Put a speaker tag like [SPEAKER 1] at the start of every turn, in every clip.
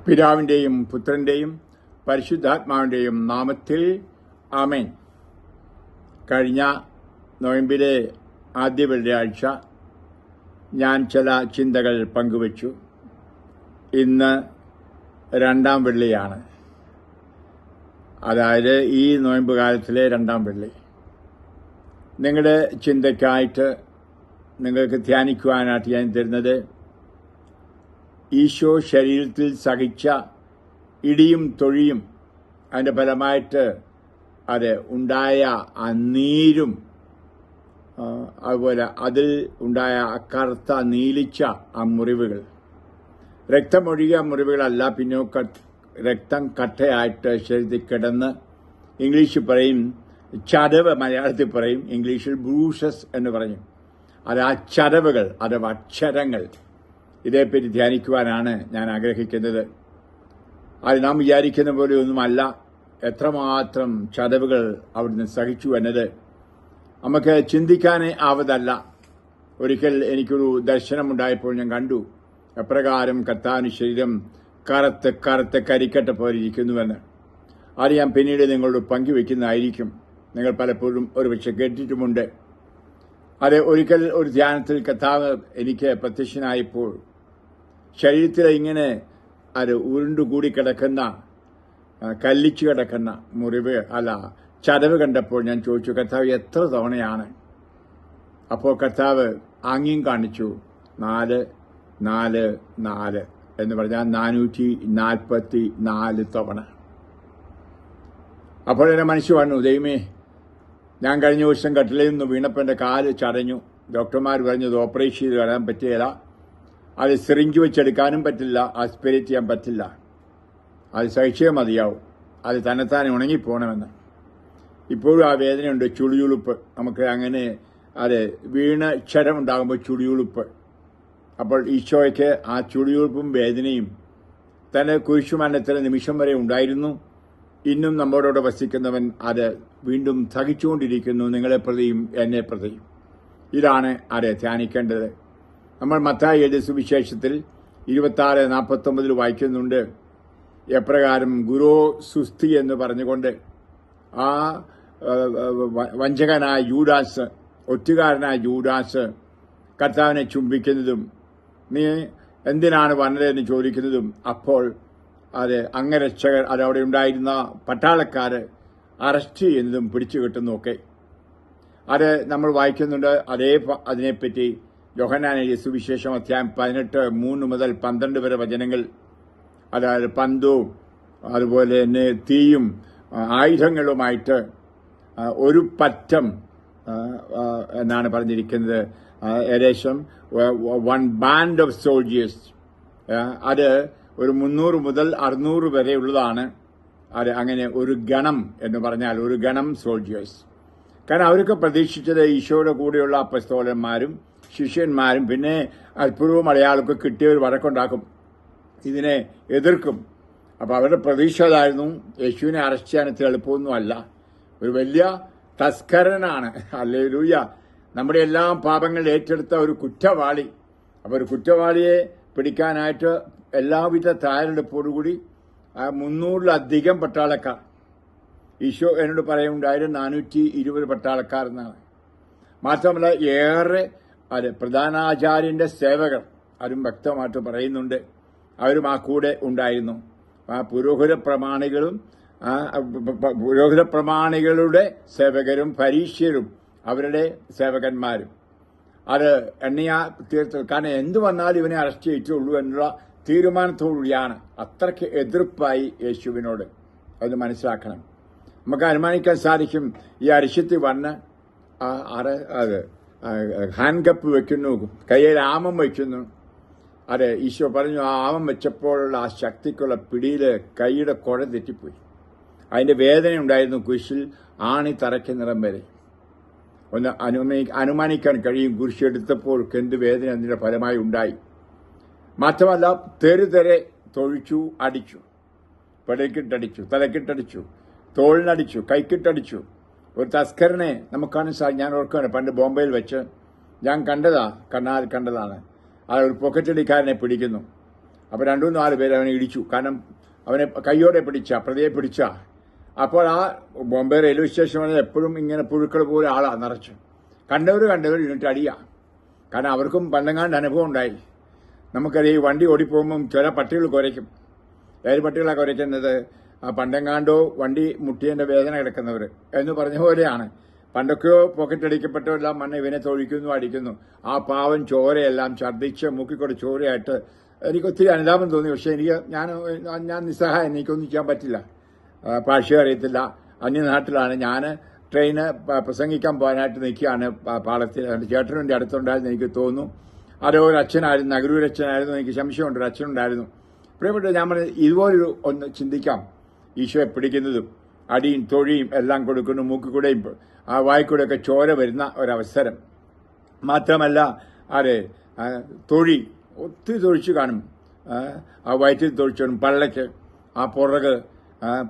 [SPEAKER 1] പിതാവിന്റെയും പുത്രന്റെയും പരിശുദ്ധാത്മാവിന്റെയും നാമത്തിൽ ആമേൻ. കഴിഞ്ഞ നോയമ്പിലെ ആദ്യ വെള്ളിയാഴ്ച ഞാൻ ചില ചിന്തകൾ പങ്കുവച്ചു. ഇന്ന് രണ്ടാം വെള്ളിയാണ്, അതായത് ഈ നോയമ്പ് കാലത്തിലെ രണ്ടാം വെള്ളി. നിങ്ങളുടെ ചിന്തയ്ക്കായിട്ട് നിങ്ങൾക്ക് ധ്യാനിക്കുവാനായിട്ട് ഞാൻ തരുന്നത് ഈശോ ശരീരത്തിൽ സഹിച്ച ഇടിയും തൊഴിയും അതിൻ്റെ ഫലമായിട്ട് അത് ഉണ്ടായ ആ നീരും അതുപോലെ അതിൽ ഉണ്ടായ കറുത്ത നീലിച്ച ആ മുറിവുകൾ, രക്തമൊഴുകിയ മുറിവുകളല്ല, പിന്നോക്ക രക്തം കട്ടയായിട്ട് ശരീരത്തിൽ കിടന്ന്, ഇംഗ്ലീഷിൽ പറയും ചതവ്, മലയാളത്തിൽ പറയും ഇംഗ്ലീഷിൽ ബ്രൂഷസ് എന്ന് പറയും. അത് ആ ചതവുകൾ അഥവാ അക്ഷരങ്ങൾ, ഇതേപ്പറ്റി ധ്യാനിക്കുവാനാണ് ഞാൻ ആഗ്രഹിക്കുന്നത്. അത് നാം വിചാരിക്കുന്ന പോലെ ഒന്നുമല്ല. എത്രമാത്രം ചതവുകൾ അവിടുന്ന് സഹിച്ചു എന്നത് നമുക്ക് ചിന്തിക്കാനേ ആവതല്ല. ഒരിക്കൽ എനിക്കൊരു ദർശനമുണ്ടായപ്പോൾ ഞാൻ കണ്ടു എപ്രകാരം കർത്താവിന്റെ ശരീരം കറുത്ത് കരിക്കട്ട പോലെ ഇരിക്കുന്നുവെന്ന്. അത് ഞാൻ പിന്നീട് നിങ്ങളോട് പങ്കുവെക്കുന്നതായിരിക്കും. നിങ്ങൾ പലപ്പോഴും ഒരുപക്ഷെ കേട്ടിട്ടുമുണ്ട്. അത് ഒരിക്കൽ ഒരു ധ്യാനത്തിൽ കർത്താവ് എനിക്ക് പ്രത്യക്ഷനായപ്പോൾ ശരീരത്തിൽ ഇങ്ങനെ അത് ഉരുണ്ടുകൂടി കിടക്കുന്ന, കല്ലിച്ചു കിടക്കുന്ന മുറിവ് ചതവ് കണ്ടപ്പോൾ ഞാൻ ചോദിച്ചു, കർത്താവ് എത്ര തവണയാണ്? അപ്പോൾ കർത്താവ് ആംഗ്യം കാണിച്ചു, 4 4 4 എന്ന് പറഞ്ഞാൽ 444 തവണ. അപ്പോൾ എന്നെ മനസ്സ് വന്നു, ദൈവമേ, ഞാൻ കഴിഞ്ഞ ദിവസം കട്ടിലിൽ നിന്ന് വീണപ്പോൾ എൻ്റെ കാല് ചടഞ്ഞു. ഡോക്ടർമാർ പറഞ്ഞത് ഓപ്പറേഷൻ ചെയ്ത് കളയാൻ പറ്റുകയില്ല, അത് സിറിഞ്ച് വെച്ചെടുക്കാനും പറ്റില്ല, ആസ്പിരേറ്റ് ചെയ്യാൻ പറ്റില്ല, അത് സഹിച്ചേ മതിയാവും, അത് തന്നെത്താനെ ഉണങ്ങിപ്പോണമെന്ന്. ഇപ്പോഴും ആ വേദനയുണ്ട്, ചുളിയുളുപ്പ്. നമുക്ക് അങ്ങനെ അത് വീണ ക്ഷരം ഉണ്ടാകുമ്പോൾ ചുളിയുളുപ്പ്. അപ്പോൾ ഈശോയ്ക്ക് ആ ചുളിയുളുപ്പും വേദനയും തന്റെ കുരിശുമരണത്തിലെ നിമിഷം വരെ ഉണ്ടായിരുന്നു. ഇന്നും നമ്മളോട് വസിക്കുന്നവൻ അത് വീണ്ടും സഹിച്ചുകൊണ്ടിരിക്കുന്നു, നിങ്ങളെ പ്രതിയും എന്നെ പ്രതിയും. ഇതാണ് അത് ധ്യാനിക്കേണ്ടത്. നമ്മൾ മത്തായി എഴുതിയ സുവിശേഷത്തിൽ 26:49 വായിക്കുന്നുണ്ട്, എപ്രകാരം ഗുരോ സുസ്തി എന്ന് പറഞ്ഞുകൊണ്ട് ആ വഞ്ചകനായ യൂദാസ്, ഒറ്റുകാരനായ യൂദാസ് കർത്താവിനെ ചുംബിക്കുന്നതും നീ എന്തിനാണ് വന്നതെന്ന് ചോദിക്കുന്നതും, അപ്പോൾ അത് അംഗരക്ഷകർ, അതവിടെ ഉണ്ടായിരുന്ന പട്ടാളക്കാര് അറസ്റ്റ് ചെയ്യുന്നതും പിടിച്ചു കിട്ടുന്നതൊക്കെ അത് നമ്മൾ വായിക്കുന്നുണ്ട്. അതിനെപ്പറ്റി യോഹന്നാൻ എഴുതിയ സുവിശേഷം അധ്യായം 18:3 മുതൽ 12 വരെ വചനങ്ങൾ. അതായത് പന്തവും അതുപോലെ തന്നെ തീയും ആയുധങ്ങളുമായിട്ട് ഒരു പറ്റം എന്നാണ് പറഞ്ഞിരിക്കുന്നത്, ഏകദേശം 1 ബാൻഡ് ഓഫ് സോൾജിയേഴ്സ്. അത് ഒരു 300 മുതൽ 600 വരെ ഉള്ളതാണ്. അത് അങ്ങനെ ഒരു ഗണം എന്ന് പറഞ്ഞാൽ ഒരു ഗണം സോൾജിയേഴ്സ്. കാരണം അവരൊക്കെ പ്രതീക്ഷിച്ചത് ഈശോയുടെ കൂടെയുള്ള അപ്പസ്തോലന്മാരും ശിഷ്യന്മാരും പിന്നെ അത്ഭുതവും അടയാളമൊക്കെ കിട്ടിയവർ വഴക്കുണ്ടാക്കും, ഇതിനെ എതിർക്കും. അപ്പോൾ അവരുടെ പ്രതീക്ഷ അതായിരുന്നു. യേശുവിനെ അറസ്റ്റ് ചെയ്യാൻ ഇത്ര എളുപ്പമൊന്നുമല്ല, ഒരു വലിയ തസ്കരനാണ്. ഹല്ലേലൂയ. നമ്മുടെ എല്ലാ പാപങ്ങൾ ഏറ്റെടുത്ത ഒരു കുറ്റവാളി. അപ്പോൾ ഒരു കുറ്റവാളിയെ പിടിക്കാനായിട്ട് എല്ലാവിധ തയ്യാറെടുപ്പോടുകൂടി 300-ലധികം പട്ടാളക്കാർ. ഈശോ എന്നോട് പറയുണ്ടായിരുന്നു 420 പട്ടാളക്കാർ എന്നാണ്. മാത്രമല്ല ഏറെ പ്രധാനാചാര്യന്റെ സേവകർ, അതും വ്യക്തമായിട്ട് പറയുന്നുണ്ട്, അവരും ആ കൂടെ ഉണ്ടായിരുന്നു. ആ പുരോഹിത പ്രമാണികളുടെ സേവകരും പരീക്ഷരും അവരുടെ സേവകന്മാരും അത് എണ്ണയാ തീർത്ത്. കാരണം എന്തു വന്നാലും ഇവനെ അറസ്റ്റ് ചെയ്യിച്ചുള്ളൂ എന്നുള്ള തീരുമാനത്തോടുകൂടിയാണ്. അത്രയ്ക്ക് എതിർപ്പായി യേശുവിനോട്. അത് മനസ്സിലാക്കണം. നമുക്ക് അനുമാനിക്കാൻ സാധിക്കും, ഈ അരിശത്തിൽ വന്ന് അത് ഹാൻഡ് കപ്പ് വെക്കുന്നു, കയ്യിൽ ആമം വയ്ക്കുന്നു. അതെ, ഈശോ പറഞ്ഞു, ആ ആമം വെച്ചപ്പോഴുള്ള ആ ശക്തിക്കുള്ള പിടിയിൽ കൈയുടെ കുഴ തെറ്റിപ്പോയി. അതിന്റെ വേദന ഉണ്ടായിരുന്നു കുരിശിൽ ആണി തറയ്ക്കുന്നിടം വരെ. ഒന്ന് അനുമാനിക്കാൻ കഴിയും കുരിശെടുത്തപ്പോൾ എന്ത് വേദന അതിന്റെ ഫലമായി ഉണ്ടായി. മാത്രമല്ല തെരുതെരെ തൊഴിച്ചു, അടിച്ചു, പിടക്കിട്ടടിച്ചു, തലക്കിട്ടടിച്ചു, തോളിനടിച്ചു, കൈക്കിട്ടടിച്ചു. ഒരു തസ്കരനെ നമുക്ക് കാണാൻ സാധിക്കും. ഞാൻ ഓർക്കുകയാണ്, പണ്ട് ബോംബെയിൽ വെച്ച് ഞാൻ കണ്ടതാണ്. ആ ഒരു പോക്കറ്റടിക്കാരനെ പിടിക്കുന്നു. അപ്പോൾ 2-4 പേര് അവനെ ഇടിച്ചു. കാരണം അവനെ കൈയോടെ പ്രതിയെ പിടിച്ച. അപ്പോൾ ആ ബോംബെ റെയിൽവേ സ്റ്റേഷൻ എപ്പോഴും ഇങ്ങനെ പുഴുക്കൾ പോലെ ആളാ നിറച്ചു. കണ്ടവർ ഇരുന്നിട്ട് അടിയാ. കാരണം അവർക്കും പണ്ടെങ്ങാണ്ട് അനുഭവം ഉണ്ടായി. നമുക്കറിയാം, ഈ വണ്ടി ഓടിപ്പോകുമ്പം ചില പട്ടികൾ കുരയ്ക്കും. ഏത് പട്ടികളാണ് കുരയ്ക്കുന്നത്? പണ്ടെങ്ങാണ്ടോ വണ്ടി മുട്ടിയതിന്റെ വേദന കിടക്കുന്നവർ എന്ന് പറഞ്ഞ പോലെയാണ്. പണ്ടൊക്കെയോ പോക്കറ്റ് അടിക്കപ്പെട്ടവരെല്ലാം മണ്ണ് ഇവനെ തൊഴിക്കുന്നു, അടിക്കുന്നു. ആ പാവൻ ചോരയെല്ലാം ഛർദ്ദിച്ച് മൂക്കിക്കൂടെ ചോരയായിട്ട് എനിക്ക് ഒത്തിരി അനുതാപം തോന്നി. പക്ഷെ ഞാൻ നിസ്സഹായം, എനിക്കൊന്നും ചെയ്യാൻ പറ്റില്ല. ഭാഷ അറിയത്തില്ല, അന്യനാട്ടിലാണ്. ഞാൻ ട്രെയിന് പ്രസംഗിക്കാൻ പോകാനായിട്ട് നിൽക്കുകയാണ് പാളത്തിൽ. ചേട്ടനുണ്ട് അടുത്തുണ്ടായിരുന്നു എനിക്ക് തോന്നുന്നു. അതോ ഒരു അച്ഛനായിരുന്നു, നഗരൂരച്ഛനായിരുന്നു, എനിക്ക് സംശയമുണ്ട്, ഒരു അച്ഛനുണ്ടായിരുന്നു. പ്രിയപ്പെട്ട, ഞാൻ പറഞ്ഞത് ഇതുപോലൊരു ഒന്ന് ചിന്തിക്കാം. ഈശോയെ പിടിക്കുന്നതും അടിയും തൊഴിയും എല്ലാം കൊടുക്കുന്നു, മൂക്കിക്കൂടെയും ആ വായിക്കൂടെയൊക്കെ ചോര വരുന്ന ഒരവസരം. മാത്രമല്ല തൊഴി ഒത്തിരി തൊഴിച്ചു കാണും. ആ വയറ്റിൽ തൊഴിച്ചു കാണും, പള്ളയ്ക്ക്, ആ പുറക്,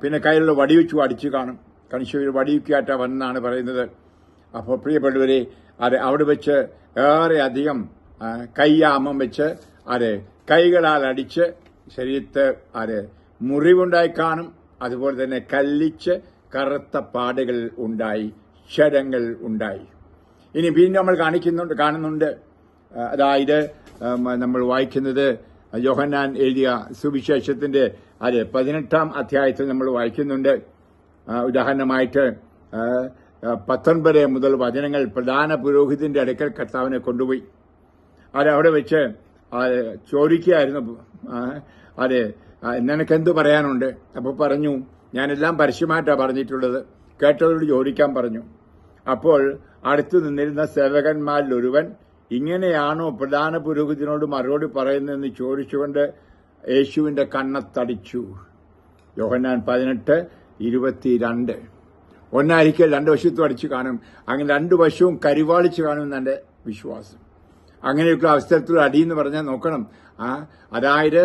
[SPEAKER 1] പിന്നെ കയ്യിലുള്ള വടിവെച്ചു അടിച്ചു കാണും. കണിശൂർ വടിവെക്കാറ്റാ വന്നാണ് പറയുന്നത്. അപ്പോൾ പ്രിയപ്പെട്ടവരെ, അവിടെ വെച്ച് ഏറെ അധികം കയ്യാമം വെച്ച് കൈകളാൽ അടിച്ച് ശരീരത്ത് മുറിവുണ്ടായി കാണും. അതുപോലെ തന്നെ കല്ലിച്ച് കറുത്ത പാടുകൾ ഉണ്ടായി, ക്ഷരങ്ങൾ ഉണ്ടായി. ഇനി വീണ്ടും നമ്മൾ കാണുന്നുണ്ട്. അതായത് നമ്മൾ വായിക്കുന്നത് യോഹന്നാൻ എഴുതിയ സുവിശേഷത്തിന്റെ 18-ാം അധ്യായത്തിൽ നമ്മൾ വായിക്കുന്നുണ്ട്. ഉദാഹരണമായിട്ട് 19 മുതൽ വചനങ്ങൾ പ്രധാന പുരോഹിതന്റെ അടുക്കൽ കർത്താവിനെ കൊണ്ടുപോയി. അവിടെ വെച്ച് ചോദിക്കുകയായിരുന്നു, നിനക്കെന്തു പറയാനുണ്ട്? അപ്പോൾ പറഞ്ഞു, ഞാനെല്ലാം പരസ്യമായിട്ടാണ് പറഞ്ഞിട്ടുള്ളത്, കേട്ടവരോട് ചോദിക്കാൻ പറഞ്ഞു. അപ്പോൾ അടുത്തു നിന്നിരുന്ന സേവകന്മാരിലൊരുവൻ, ഇങ്ങനെയാണോ പ്രധാന പുരോഹിതനോട് മറുപടി പറയുന്നതെന്ന് ചോദിച്ചുകൊണ്ട് യേശുവിന്റെ കണ്ണത്തടിച്ചു. യോഹന്നാൻ 18:22. ഒന്നായിരിക്കും 2 വശത്തും അടിച്ചു കാണും. അങ്ങനെ 2 വശവും കരിവാളിച്ചു കാണുമെന്ന് എന്റെ വിശ്വാസം. അങ്ങനെയൊക്കെ അവസരത്തിൽ അടിയെന്ന് പറഞ്ഞാൽ നോക്കണം. അതായത്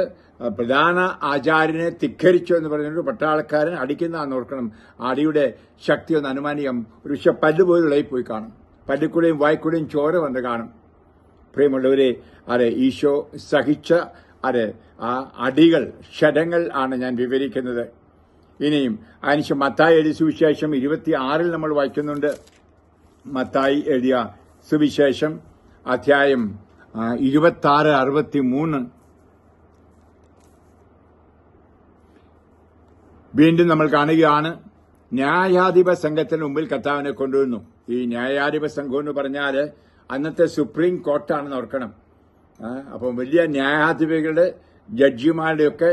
[SPEAKER 1] പ്രധാന ആചാര്യനെ ധിക്കരിച്ചു എന്ന് പറഞ്ഞിട്ട് പട്ടാളക്കാരൻ അടിക്കുന്നതാന്ന് ഓർക്കണം. അടിയുടെ ശക്തി ഒന്ന് അനുമാനിക്കാം. ഒരു പക്ഷെ പല്ല് പോയി ഇളകിപ്പോയി കാണും, പല്ലിക്കൂടെയും വായിക്കൂടെയും ചോര വന്ന് കാണും. പ്രിയമുള്ളവരെ, ഈശോ സഹിച്ച ആ അടികൾ, ക്ഷതങ്ങൾ ആണ് ഞാൻ വിവരിക്കുന്നത്. ഇനിയും അതിനുശേഷം മത്തായി എഴുതിയ സുവിശേഷം 26 നമ്മൾ വായിക്കുന്നുണ്ട്. മത്തായി എഴുതിയ സുവിശേഷം അധ്യായം 26-63. വീണ്ടും നമ്മൾ കാണുകയാണ്, ന്യായാധിപ സംഘത്തിന് മുമ്പിൽ കർത്താവിനെ കൊണ്ടുവന്നു. ഈ ന്യായാധിപ സംഘം എന്ന് പറഞ്ഞാൽ അന്നത്തെ സുപ്രീം കോർട്ടാണെന്ന് ഓർക്കണം. അപ്പം വലിയ ന്യായാധിപകളുടെ, ജഡ്ജിമാരുടെയൊക്കെ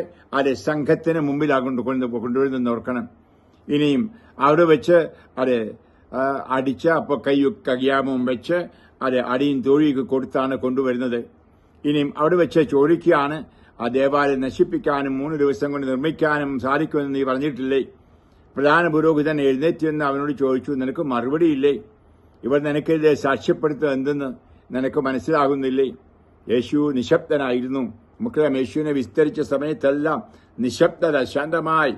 [SPEAKER 1] സംഘത്തിന് മുമ്പിലാകൊണ്ട് കൊണ്ടുവരുന്നെന്ന് ഓർക്കണം. ഇനിയും അവിടെ വെച്ച് അടിച്ച് അപ്പോൾ കയ്യാമം വെച്ച് അടിയും തൊഴിയൊക്കെ കൊടുത്താണ് കൊണ്ടുവരുന്നത്. ഇനിയും അവിടെ വെച്ച് ചോദിക്കുകയാണ്, ആ ദേവാലയം നശിപ്പിക്കാനും 3 ദിവസം കൊണ്ട് നിർമ്മിക്കാനും സാധിക്കുമെന്ന് നീ പറഞ്ഞിട്ടില്ലേ? പ്രധാന പുരോഹിതൻ എഴുന്നേറ്റെന്ന് അവനോട് ചോദിച്ചു, നിനക്ക് മറുപടിയില്ലേ? ഇവർ നിനക്കെതിരെ സാക്ഷ്യപ്പെടുത്തുക എന്തെന്ന് നിനക്ക് മനസ്സിലാകുന്നില്ലേ? യേശു നിശബ്ദനായിരുന്നു. നമുക്കറിയാം, യേശുവിനെ വിസ്തരിച്ച സമയത്തെല്ലാം നിശബ്ദത, ശാന്തമായി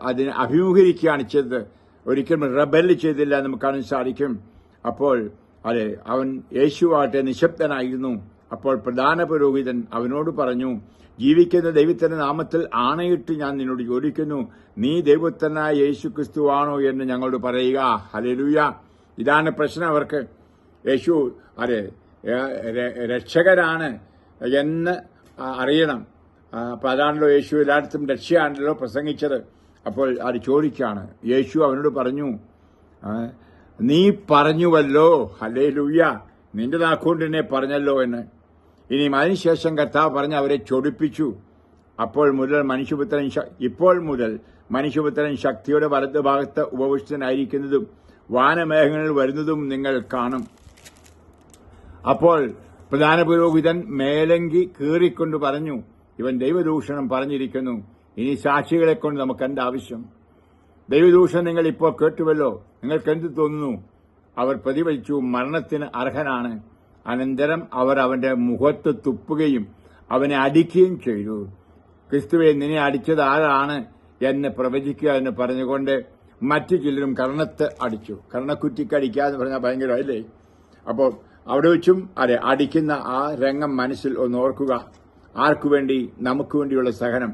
[SPEAKER 1] അതിനെ അഭിമുഖീകരിക്കുകയാണ് ചെയ്തത്. ഒരിക്കലും റബല് ചെയ്തില്ല നമുക്ക് കാണാൻ സാധിക്കും. അപ്പോൾ അവൻ യേശുവാട്ടെ നിശബ്ദനായിരുന്നു. അപ്പോൾ പ്രധാന പുരോഹിതൻ അവനോട് പറഞ്ഞു, ജീവിക്കുന്ന ദൈവത്തിന്റെ നാമത്തിൽ ആണയിട്ട് ഞാൻ നിന്നോട് ചോദിക്കുന്നു, നീ ദൈവത്തനായ യേശു ക്രിസ്തുവാണോ എന്ന് ഞങ്ങളോട് പറയുക. ഹല്ലേലൂയ. ഇതാണ് പ്രശ്നം അവർക്ക്. യേശു രക്ഷകനാണ് എന്ന് അറിയണം. അപ്പൊ അതാണല്ലോ യേശു എല്ലായിടത്തും രക്ഷയാണല്ലോ പ്രസംഗിച്ചത്. അപ്പോൾ അത് ചോദിക്കാണ്. യേശു അവനോട് പറഞ്ഞു, നീ പറഞ്ഞുവല്ലോ, ഹല്ലേലൂയ, നിന്റെ നാക്കുകൊണ്ട് എന്നെ പറഞ്ഞല്ലോ എന്ന്. ഇനിയും അതിനുശേഷം കർത്താവ് പറഞ്ഞ് അവരെ ചൊടിപ്പിച്ചു. ഇപ്പോൾ മുതൽ മനുഷ്യപുത്രൻ ശക്തിയുടെ വലതുഭാഗത്ത് ഉപവിഷ്ടനായിരിക്കുന്നതും വാനമേഘങ്ങളിൽ വരുന്നതും നിങ്ങൾ കാണും. അപ്പോൾ പ്രധാന പുരോഹിതൻ മേലങ്കി കീറിക്കൊണ്ട് പറഞ്ഞു, ഇവൻ ദൈവദൂഷണം പറഞ്ഞിരിക്കുന്നു. ഇനി സാക്ഷികളെ കൊണ്ട് നമുക്ക് എന്ത് ആവശ്യം? ദൈവദൂഷണം നിങ്ങൾ ഇപ്പോൾ കേട്ടുവല്ലോ, നിങ്ങൾക്ക് എന്ത് തോന്നുന്നു? അവർ പ്രതിവചിച്ചു, മരണത്തിന് അർഹനാണ്. അനന്തരം അവർ അവന്റെ മുഖത്ത് തുപ്പുകയും അവനെ അടിക്കുകയും ചെയ്തു. ക്രിസ്തുവെ, നിന്നെ അടിച്ചത് ആരാണ് എന്ന് പ്രവചിക്കുക എന്ന് പറഞ്ഞുകൊണ്ട് മറ്റു ചിലരും കർണത്ത് അടിച്ചു. കർണക്കുറ്റിക്കടിക്കുക എന്ന് പറഞ്ഞാൽ ഭയങ്കരമല്ലേ? അപ്പോൾ അവിടെ വെച്ചും അടിക്കുന്ന ആ രംഗം മനസ്സിൽ ഒന്ന് ഓർക്കുക. ആർക്കു വേണ്ടി? നമുക്ക് വേണ്ടിയുള്ള സഹനം.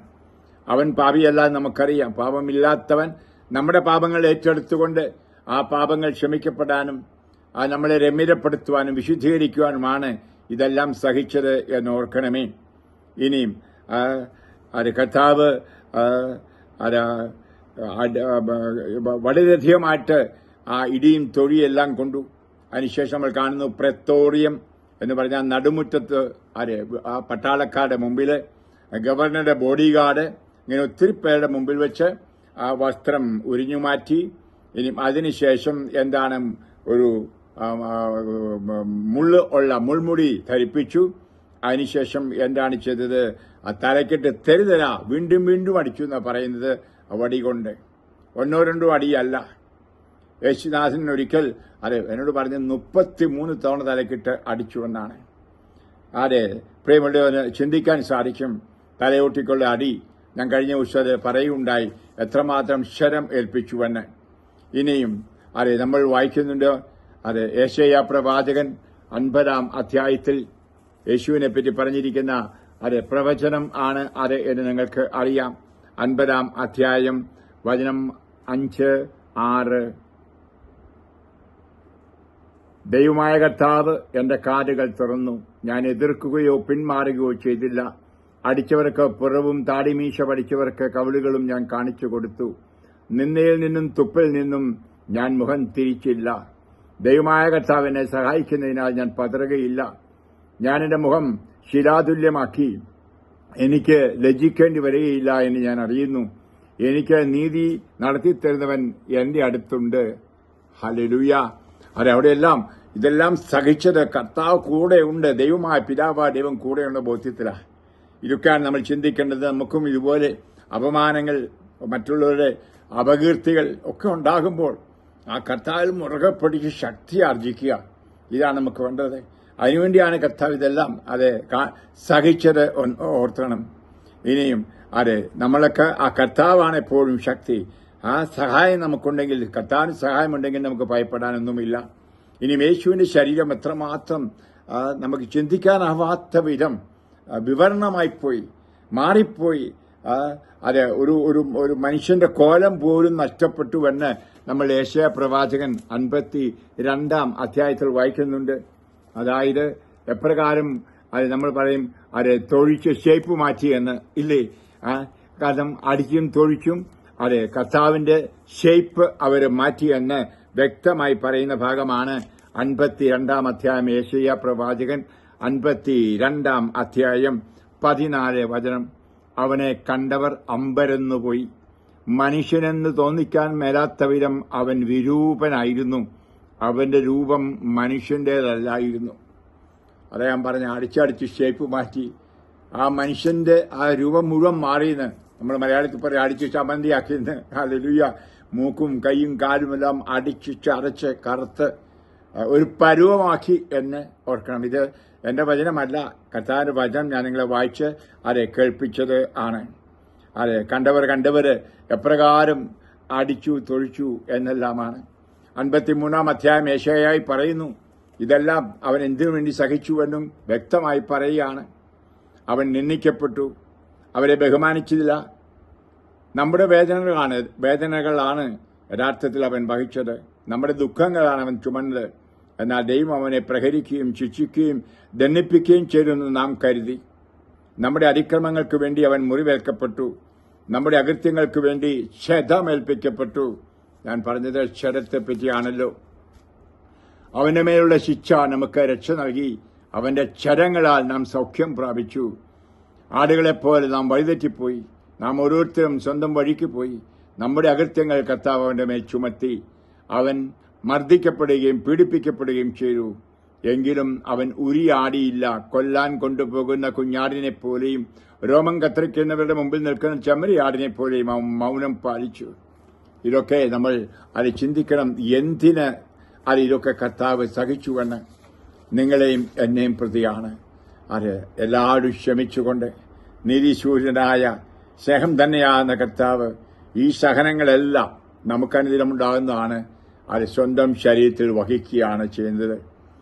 [SPEAKER 1] അവൻ പാപിയല്ല നമുക്കറിയാം. പാപമില്ലാത്തവൻ നമ്മുടെ പാപങ്ങൾ ഏറ്റെടുത്തുകൊണ്ട് ആ പാപങ്ങൾ ക്ഷമിക്കപ്പെടാനും നമ്മളെ രമ്യതപ്പെടുത്തുവാനും വിശുദ്ധീകരിക്കുവാനുമാണ് ഇതെല്ലാം സഹിച്ചത് എന്ന് ഓർക്കണമേ. ഇനിയും കർത്താവ് വളരെയധികമായിട്ട് ആ ഇടിയും തൊഴിയെല്ലാം കൊണ്ടു. അതിനുശേഷം നമ്മൾ കാണുന്നു പ്രത്തോറിയം എന്ന് പറഞ്ഞാൽ നടുമുറ്റത്ത് ആ പട്ടാളക്കാരുടെ മുമ്പിൽ ഗവർണറുടെ ബോഡി ഗാർഡ് ഇങ്ങനെ ഒത്തിരി പേരുടെ മുമ്പിൽ വെച്ച് ആ വസ്ത്രം ഉരിഞ്ഞുമാറ്റി. ഇനി അതിനുശേഷം എന്താണ് ഒരു മുൾമുടി ധരിപ്പിച്ചു. അതിനുശേഷം എന്താണ് ചെയ്തത്? ആ തലക്കെട്ട് തെരുതല വീണ്ടും വീണ്ടും അടിച്ചു എന്നാണ് പറയുന്നത്, വടി കൊണ്ട്. ഒന്നോ രണ്ടോ അടിയല്ല. യേശുദാസൻ ഒരിക്കൽ എന്നോട് പറഞ്ഞ് 33 തവണ തലക്കിട്ട് അടിച്ചു എന്നാണ്. പ്രിയമുള്ളവന് ചിന്തിക്കാൻ സാധിക്കും. തലയോട്ടിക്കുള്ള അടി ഞാൻ കഴിഞ്ഞ ദിവസം പറയുണ്ടായി, എത്രമാത്രം ശരം ഏൽപ്പിച്ചുവെന്ന്. ഇനിയും നമ്മൾ വായിക്കുന്നുണ്ട്. യെശയ്യാ പ്രവാചകൻ 50-ാം അധ്യായത്തിൽ യേശുവിനെ പറ്റി പറഞ്ഞിരിക്കുന്ന പ്രവചനം ആണ് എന്ന് നിങ്ങൾക്ക് അറിയാം. 50-ാം അധ്യായം വചനം 5, 6. ദൈവമായ കർത്താവ് എന്റെ കാതുകൾ തുറന്നു, ഞാൻ എതിർക്കുകയോ പിന്മാറുകയോ ചെയ്തില്ല. അടിച്ചവർക്ക് പുറവും താടിമീശ പഠിച്ചവർക്ക് കവിളുകളും ഞാൻ കാണിച്ചു കൊടുത്തു. നിന്നയിൽ നിന്നും തുപ്പിൽ നിന്നും ഞാൻ മുഖം തിരിച്ചില്ല. ദൈവമായ കർത്താവിനെ സഹായിക്കുന്നതിനാൽ ഞാൻ പതറുകയില്ല. ഞാൻ എന്റെ മുഖം ശിലാതുല്യമാക്കി, എനിക്ക് ലജ്ജിക്കേണ്ടി വരികയില്ല എന്ന് ഞാൻ അറിയുന്നു. എനിക്ക് നീതി നടത്തിത്തരുന്നവൻ എന്റെ അടുത്തുണ്ട്. ഹല്ലേലൂയ. അവിടെയെല്ലാം ഇതെല്ലാം സഹിച്ചത് കർത്താവ് കൂടെയുണ്ട്. ദൈവമായ പിതാവായ ദൈവം കൂടെയുള്ള ബോധ്യത്തിലാണ്. ഇതൊക്കെയാണ് നമ്മൾ ചിന്തിക്കേണ്ടത്. നമുക്കും ഇതുപോലെ അപമാനങ്ങൾ, മറ്റുള്ളവരുടെ അപകീർത്തികൾ ഒക്കെ ഉണ്ടാകുമ്പോൾ ആ കർത്താവിൽ മുറുകെ പിടിച്ച് ശക്തി ആർജിക്കുക. ഇതാണ് നമുക്ക് വേണ്ടത്. അതിനുവേണ്ടിയാണ് കർത്താവ് ഇതെല്ലാം സഹിച്ചത് ഓർത്തണം. ഇനിയും നമ്മളൊക്കെ ആ കർത്താവാണ് എപ്പോഴും ശക്തി. ആ സഹായം നമുക്കുണ്ടെങ്കിൽ, കർത്താവിന് സഹായമുണ്ടെങ്കിൽ നമുക്ക് ഭയപ്പെടാനൊന്നുമില്ല. ഇനിയും യേശുവിന്റെ ശരീരം എത്രമാത്രം നമുക്ക് ചിന്തിക്കാനാവാത്ത വിധം വിവരണമായിപ്പോയി, മാറിപ്പോയി. ഒരു മനുഷ്യന്റെ കോലം പോലും നഷ്ടപ്പെട്ടുവെന്ന് നമ്മൾ യെശയ്യാ പ്രവാചകൻ 52-ാം അധ്യായത്തിൽ വായിക്കുന്നുണ്ട്. അതായത് എപ്രകാരം നമ്മൾ പറയും തൊഴിച്ച് ഷേപ്പ് മാറ്റിയെന്ന് ഇല്ലേ? കാരണം അടിച്ചും തൊഴിച്ചും കർത്താവിന്റെ ഷേപ്പ് അവർ മാറ്റിയെന്ന് വ്യക്തമായി പറയുന്ന ഭാഗമാണ് 52-ാം അധ്യായം. യെശയ്യാ പ്രവാചകൻ 52-ാം അധ്യായം 14 വചനം. അവനെ കണ്ടവർ അമ്പരന്നുപോയി. മനുഷ്യനെന്ന് തോന്നിക്കാൻ മേലാത്ത വിധം അവൻ വിരൂപനായിരുന്നു. അവന്റെ രൂപം മനുഷ്യന്റേതല്ലായിരുന്നു. ഞാൻ പറഞ്ഞ അടിച്ചടിച്ച് ഷേപ്പ് മാറ്റി. ആ മനുഷ്യന്റെ ആ രൂപം മുഴുവൻ മാറിയെന്ന് നമ്മൾ മലയാളത്തിൽ പറയും, അടിച്ച് ചമ്മന്തിയാക്കിയെന്ന്. ഹല്ലേലൂയ. മൂക്കും കൈയും കാലുമെല്ലാം അടിച്ച് ചതച്ച് കറുത്ത് ഒരു പരുവമാക്കി എന്ന് ഓർക്കണം. ഇത് എന്റെ വചനമല്ല, കർത്താവിന്റെ വചനം ഞാൻ നിങ്ങളെ വായിച്ച് കേൾപ്പിച്ചത് ആണ്. കണ്ടവര് എപ്രകാരം അടിച്ചു തൊഴിച്ചു എന്നെല്ലാമാണ്. 53-ാം അധ്യായം യെശയ്യായി പറയുന്നു. ഇതെല്ലാം അവൻ എന്തിനു വേണ്ടി സഹിച്ചുവെന്നും വ്യക്തമായി പറയുകയാണ്. അവൻ നിന്ദിക്കപ്പെട്ടു, അവരെ ബഹുമാനിച്ചില്ല. നമ്മുടെ വേദനകളാണ് യഥാർത്ഥത്തിൽ അവൻ വഹിച്ചത്. നമ്മുടെ ദുഃഖങ്ങളാണ് അവൻ ചുമന്നത്. എന്നാൽ ദൈവം അവനെ പ്രഹരിക്കുകയും ശിക്ഷിക്കുകയും ദണ്ഡിപ്പിക്കുകയും ചെയ്തെന്ന് നാം കരുതി. നമ്മുടെ അതിക്രമങ്ങൾക്ക് വേണ്ടി അവൻ മുറിവേൽക്കപ്പെട്ടു, നമ്മുടെ അകൃത്യങ്ങൾക്ക് വേണ്ടി ക്ഷതമേൽപ്പിക്കപ്പെട്ടു. ഞാൻ പറഞ്ഞത് ക്ഷതത്തെ പറ്റിയാണല്ലോ. അവന്റെ മേലുള്ള ശിക്ഷ നമുക്ക് രക്ഷ നൽകി. അവന്റെ ക്ഷതങ്ങളാൽ നാം സൗഖ്യം പ്രാപിച്ചു. ആടുകളെപ്പോലെ നാം വഴിതെറ്റിപ്പോയി. നാം ഓരോരുത്തരും സ്വന്തം വഴിക്ക് പോയി. നമ്മുടെ അകൃത്യങ്ങൾ കർത്താവ് അവന്റെ മേൽ ചുമത്തി. അവൻ മർദ്ദിക്കപ്പെടുകയും പീഡിപ്പിക്കപ്പെടുകയും ചെയ്തു. എങ്കിലും അവൻ ഉരിയാടിയില്ല. കൊല്ലാൻ കൊണ്ടുപോകുന്ന കുഞ്ഞാടിനെ പോലെയും രോമം കത്തിരിക്കുന്നവരുടെ മുമ്പിൽ നിൽക്കുന്ന ചെമ്മരിയാടിനെ പോലെയും അവൻ മൗനം പാലിച്ചു. ഇതൊക്കെ നമ്മൾ ചിന്തിക്കണം. എന്തിന് ഇതൊക്കെ കർത്താവ് സഹിച്ചുവെന്ന്. നിങ്ങളെയും എന്നെയും പ്രതിയാണ്. എല്ലാവരും ക്ഷമിച്ചുകൊണ്ട് നീതിശൂര്യനായ സ്നേഹം തന്നെയാകുന്ന കർത്താവ് ഈ സഹനങ്ങളെല്ലാം നമുക്കനുദിനമുണ്ടാകുന്നതാണ്. സ്വന്തം ശരീരത്തിൽ വഹിക്കുകയാണ് ചെയ്യുന്നത്.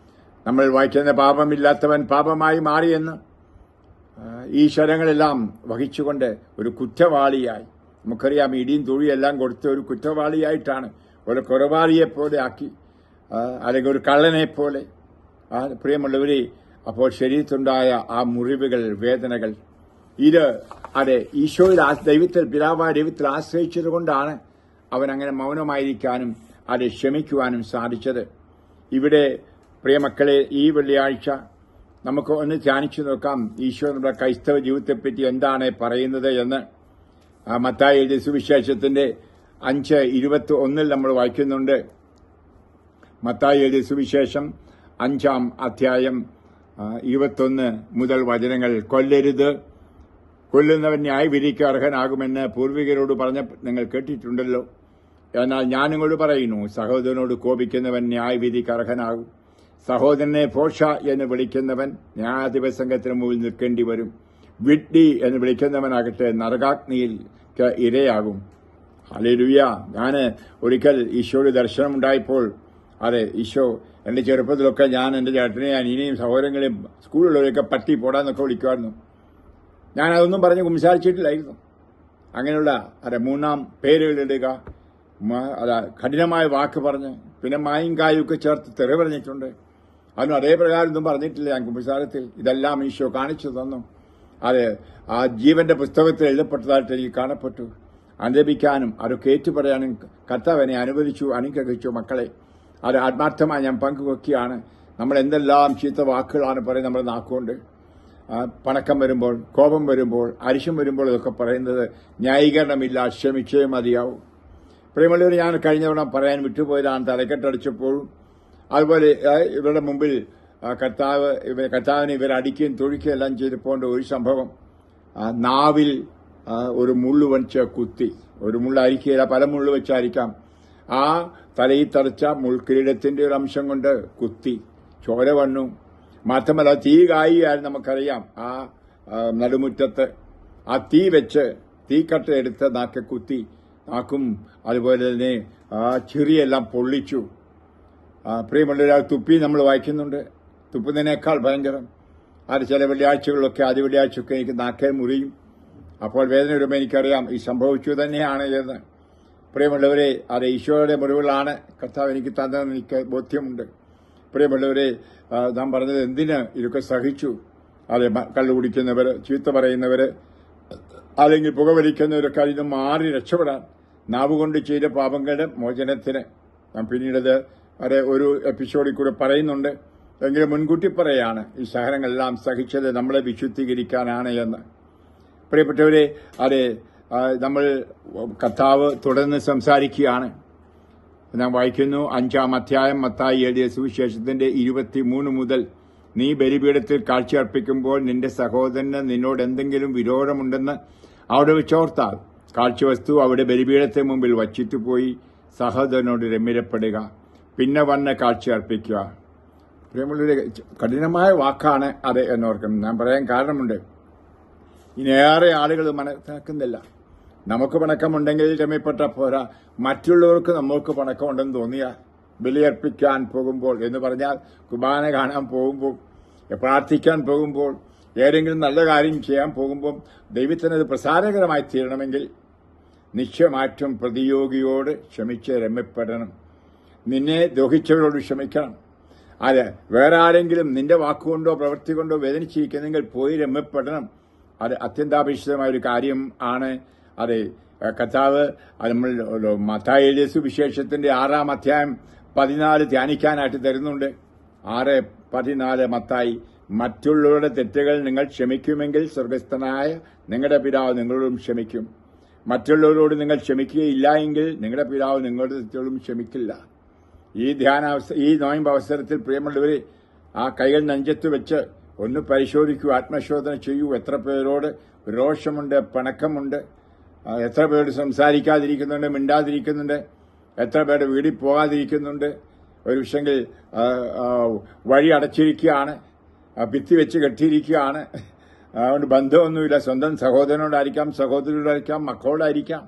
[SPEAKER 1] നമ്മൾ വായിക്കുന്ന പാപമില്ലാത്തവൻ പാപമായി മാറിയെന്ന് ഈ ശരങ്ങളെല്ലാം വഹിച്ചുകൊണ്ട് ഒരു കുറ്റവാളിയായി, നമുക്കറിയാം ഇടിയും തുഴിയെല്ലാം കൊടുത്ത് ഒരു കുറ്റവാളിയായിട്ടാണ്, ഒരു കൊലപാതകിയെപ്പോലെ ആക്കി, അല്ലെങ്കിൽ ഒരു കള്ളനെ പോലെ. പ്രിയമുള്ളവരെ, അപ്പോൾ ശരീരത്തുണ്ടായ ആ മുറിവുകൾ, വേദനകൾ, ഇത് ഈശോയിൽ ദൈവത്തിൽ, പിതാവായ ദൈവത്തിൽ ആശ്രയിച്ചത് കൊണ്ടാണ് അവൻ അങ്ങനെ മൗനമായിരിക്കാനും ക്ഷമിക്കുവാനും സാധിച്ചത്. ഇവിടെ പ്രിയമക്കളെ, ഈ വെള്ളിയാഴ്ച നമുക്ക് ഒന്ന് ധ്യാനിച്ചു നോക്കാം ഈശോ നമ്മുടെ ക്രൈസ്തവ ജീവിതത്തെപ്പറ്റി എന്താണ് പറയുന്നത് എന്ന്. മത്തായി എഴുതിയ സുവിശേഷത്തിന്റെ 5:21 നമ്മൾ വായിക്കുന്നുണ്ട്. മത്തായി എഴുതിയ സുവിശേഷം 5-ാം അധ്യായം 21 മുതൽ വചനങ്ങൾ. കൊല്ലരുത്, കൊല്ലുന്നവൻ ന്യായവിധിക്ക് അർഹനാകുമെന്ന് പൂർവികരോട് പറഞ്ഞ നിങ്ങൾ കേട്ടിട്ടുണ്ടല്ലോ. എന്നാൽ ഞാൻ നിങ്ങളോട് പറയുന്നു, സഹോദരനോട് കോപിക്കുന്നവൻ ന്യായവിധിക്ക് അർഹനാകും. സഹോദരനെ ഭോഷ എന്ന് വിളിക്കുന്നവൻ ന്യായാധിപസംഘത്തിന് മുമ്പിൽ നിൽക്കേണ്ടി വരും. വിഡ്ഢി എന്ന് വിളിക്കുന്നവനാകട്ടെ നരകാഗ്നിയിൽ ഇരയാകും. ഹല്ലേലൂയ. ഞാൻ ഒരിക്കൽ ഈശോയുടെ ദർശനമുണ്ടായപ്പോൾ, ഈശോ എന്റെ ചെറുപ്പത്തിലൊക്കെ ഞാൻ എന്റെ ചേട്ടനെയും അനിയനെയും സഹോദരങ്ങളെയും സ്കൂളിലുള്ളവരൊക്കെ പട്ടി പോടാന്നൊക്കെ വിളിക്കുമായിരുന്നു. ഞാൻ അതൊന്നും പറഞ്ഞ് സംസാരിച്ചിട്ടില്ലായിരുന്നു. അങ്ങനെയുള്ള 3-ാം പേരുകളിടുക, കഠിനമായ വാക്ക് പറഞ്ഞ്, പിന്നെ മായും കായൊക്കെ ചേർത്ത് തെറി പറഞ്ഞിട്ടുണ്ട്. അതിനും അതേ പ്രകാരം ഒന്നും പറഞ്ഞിട്ടില്ല ഞാൻ കുമ്പസാരത്തിൽ. ഇതെല്ലാം ഈശോ കാണിച്ചു തന്നു. ആ ജീവന്റെ പുസ്തകത്തിൽ എഴുതപ്പെട്ടതായിട്ട് എനിക്ക് കാണപ്പെട്ടു. അനുദപിക്കാനും അതൊക്കെ ഏറ്റുപറയാനും കർത്താവ് എന്നെ അനുഗ്രഹിച്ചു. മക്കളെ, ആത്മാർത്ഥമായി ഞാൻ പങ്കുവെക്കുകയാണ്. നമ്മൾ എന്തെല്ലാം ചീത്ത വാക്കുകളാണ് പറയുന്നത് നമ്മുടെ നാക്കുകൊണ്ട്. പണക്കം വരുമ്പോൾ, കോപം വരുമ്പോൾ, അരിശം വരുമ്പോൾ ഇതൊക്കെ പറയുന്നത് ന്യായീകരണമില്ല, ക്ഷമിച്ചേ മതിയാവും. പ്രിയമുള്ളവർ, ഞാൻ കഴിഞ്ഞ തവണ പറയാൻ വിട്ടുപോയതാണ് തലക്കെട്ടടിച്ചപ്പോഴും. അതുപോലെ ഇവരുടെ മുമ്പിൽ കർത്താവിനെ ഇവരടിക്കുകയും തൊഴിക്കുകയും എല്ലാം ചെയ്തപ്പോൾ ഒരു സംഭവം, നാവിൽ ഒരു മുള്ളു വെച്ച് കുത്തി. ഒരു മുള്ളരിക്കുകയില്ല, പല മുള്ളു വെച്ചായിരിക്കാം. ആ തലയിൽ തറച്ച മുൾക്കിരീടത്തിന്റെ ഒരു അംശം കൊണ്ട് കുത്തി, ചോര വന്നു. മാത്രമല്ല, തീ കായിയായിരുന്നു. നമുക്കറിയാം, ആ നടുമുറ്റത്ത് ആ തീ വെച്ച് തീക്കട്ട എടുത്ത് നാക്കെ കുത്തി. നാക്കും അതുപോലെ തന്നെ ആ ചിറിയെല്ലാം പൊള്ളിച്ചു. പ്രിയമുള്ളൊരാൾ തുപ്പി നമ്മൾ വായിക്കുന്നുണ്ട്. തുപ്പുന്നതിനേക്കാൾ ഭയങ്കരം. ചില വെള്ളിയാഴ്ചകളിലൊക്കെ, ആദ്യ വെള്ളിയാഴ്ചയൊക്കെ എനിക്ക് നാക്കേ മുറിയും. അപ്പോൾ വേദന വരുമ്പോൾ എനിക്കറിയാം ഈ സംഭവിച്ചു തന്നെയാണ് എന്ന്. പ്രിയമുള്ളവരെ, ഈശോയുടെ മുറിവുകളാണ് കർത്താവ് എനിക്ക് തന്നതെന്ന് എനിക്ക് ബോധ്യമുണ്ട്. പ്രിയമുള്ളവരെ, നാം പറഞ്ഞത് എന്തിന് ഇതൊക്കെ സഹിച്ചു? കള്ളു കുടിക്കുന്നവർ, ചീത്ത പറയുന്നവർ, അല്ലെങ്കിൽ പുകവലിക്കുന്നവരൊക്കെ അതിന് മാറി രക്ഷപ്പെടാൻ, നാവുകൊണ്ട് ചെയ്ത പാപങ്ങളുടെ മോചനത്തിന്. നാം പിന്നീടത് ഒരു എപ്പിസോഡിൽ കൂടെ പറയുന്നുണ്ട്. എങ്കിലും മുൻകൂട്ടി പറയാണ്, ഈ സഹനങ്ങളെല്ലാം സഹിച്ചത് നമ്മളെ വിശുദ്ധീകരിക്കാനാണ് എന്ന്. പ്രിയപ്പെട്ടവരെ, നമ്മൾ കർത്താവ് തുടർന്ന് സംസാരിക്കുകയാണ്. ഞാൻ വായിക്കുന്നു 5-ാം അധ്യായം മത്തായി എഴുതിയ സുവിശേഷത്തിന്റെ 23 മുതൽ. നീ ബലിപീഠത്തിൽ കാഴ്ചയർപ്പിക്കുമ്പോൾ നിന്റെ സഹോദരന് നിന്നോട് എന്തെങ്കിലും വിരോധമുണ്ടെന്ന് അവിടെ വെച്ചോർത്താൽ കാഴ്ചവസ്തു അവിടെ ബലിപീഠത്തിന് മുമ്പിൽ വച്ചിട്ട് പോയി സഹോദരനോട് രമ്യപ്പെടുക, പിന്നെ വന്ന് കാഴ്ചയർപ്പിക്കുക. പ്രിയമുള്ളവരെ, കഠിനമായ വാക്കാണ് എന്നോർക്കണം. ഞാൻ പറയാൻ കാരണമുണ്ട്. ഇനിയേറെ ആളുകൾ മനസ്സിലാക്കുന്നില്ല. നമുക്ക് പണക്കമുണ്ടെങ്കിൽ രമ്യപ്പെട്ട പോരാ, മറ്റുള്ളവർക്ക് നമ്മൾക്ക് പണക്കമുണ്ടെന്ന് തോന്നിയാൽ ബലിയർപ്പിക്കാൻ പോകുമ്പോൾ എന്ന് പറഞ്ഞാൽ കുർബാന കാണാൻ പോകുമ്പോൾ, പ്രാർത്ഥിക്കാൻ പോകുമ്പോൾ, ഏതെങ്കിലും നല്ല കാര്യം ചെയ്യാൻ പോകുമ്പോൾ ദൈവത്തിനത് പ്രസാദകരമായി തീരണമെങ്കിൽ നിശ്ചയമായിട്ടും പ്രതിയോഗിയോട് ക്ഷമിച്ച് രമ്യപ്പെടണം. നിന്നെ ദ്രോഹിച്ചവരോട് ക്ഷമിക്കണം. വേറെ ആരെങ്കിലും നിന്റെ വാക്കുകൊണ്ടോ പ്രവൃത്തി കൊണ്ടോ വേദനിച്ചിരിക്കുന്നെങ്കിൽ പോയി രമ്യപ്പെടണം. അത്യന്താപേക്ഷിതമായ ഒരു കാര്യം ആണ്. കർത്താവ് നമ്മൾ മത്തായി എഴുതിയ സുവിശേഷത്തിന്റെ 6-ാം അധ്യായം 14 ധ്യാനിക്കാനായിട്ട് തരുന്നുണ്ട്. 6:14 മത്തായി. മറ്റുള്ളവരുടെ തെറ്റുകൾ നിങ്ങൾ ക്ഷമിക്കുമെങ്കിൽ സ്വർഗസ്ഥനായ നിങ്ങളുടെ പിതാവ് നിങ്ങളോടും ക്ഷമിക്കും. മറ്റുള്ളവരോട് നിങ്ങൾ ക്ഷമിക്കുകയില്ല എങ്കിൽ നിങ്ങളുടെ പിതാവ് നിങ്ങളുടെ തെറ്റുകളും ക്ഷമിക്കില്ല. ഈ നോയമ്പ് അവസരത്തിൽ പ്രിയമുള്ളവരെ, ആ കൈകൾ നെഞ്ചത്ത് വെച്ച് ഒന്ന് പരിശോധിക്കൂ, ആത്മശോധന ചെയ്യൂ. എത്ര പേരോട് രോഷമുണ്ട്, പിണക്കമുണ്ട്? എത്ര പേരോട് സംസാരിക്കാതിരിക്കുന്നുണ്ട്, മിണ്ടാതിരിക്കുന്നുണ്ട്? എത്ര പേരുടെ വീട്ടിൽ പോകാതിരിക്കുന്നുണ്ട്? ഒരു വിഷയത്തിൽ വഴി അടച്ചിരിക്കുകയാണ്, ഭിത്തി വെച്ച് കെട്ടിയിരിക്കുകയാണ്. അതുകൊണ്ട് ബന്ധമൊന്നുമില്ല. സ്വന്തം സഹോദരനോടായിരിക്കാം, സഹോദരിയോടായിരിക്കാം, മക്കളോടായിരിക്കാം.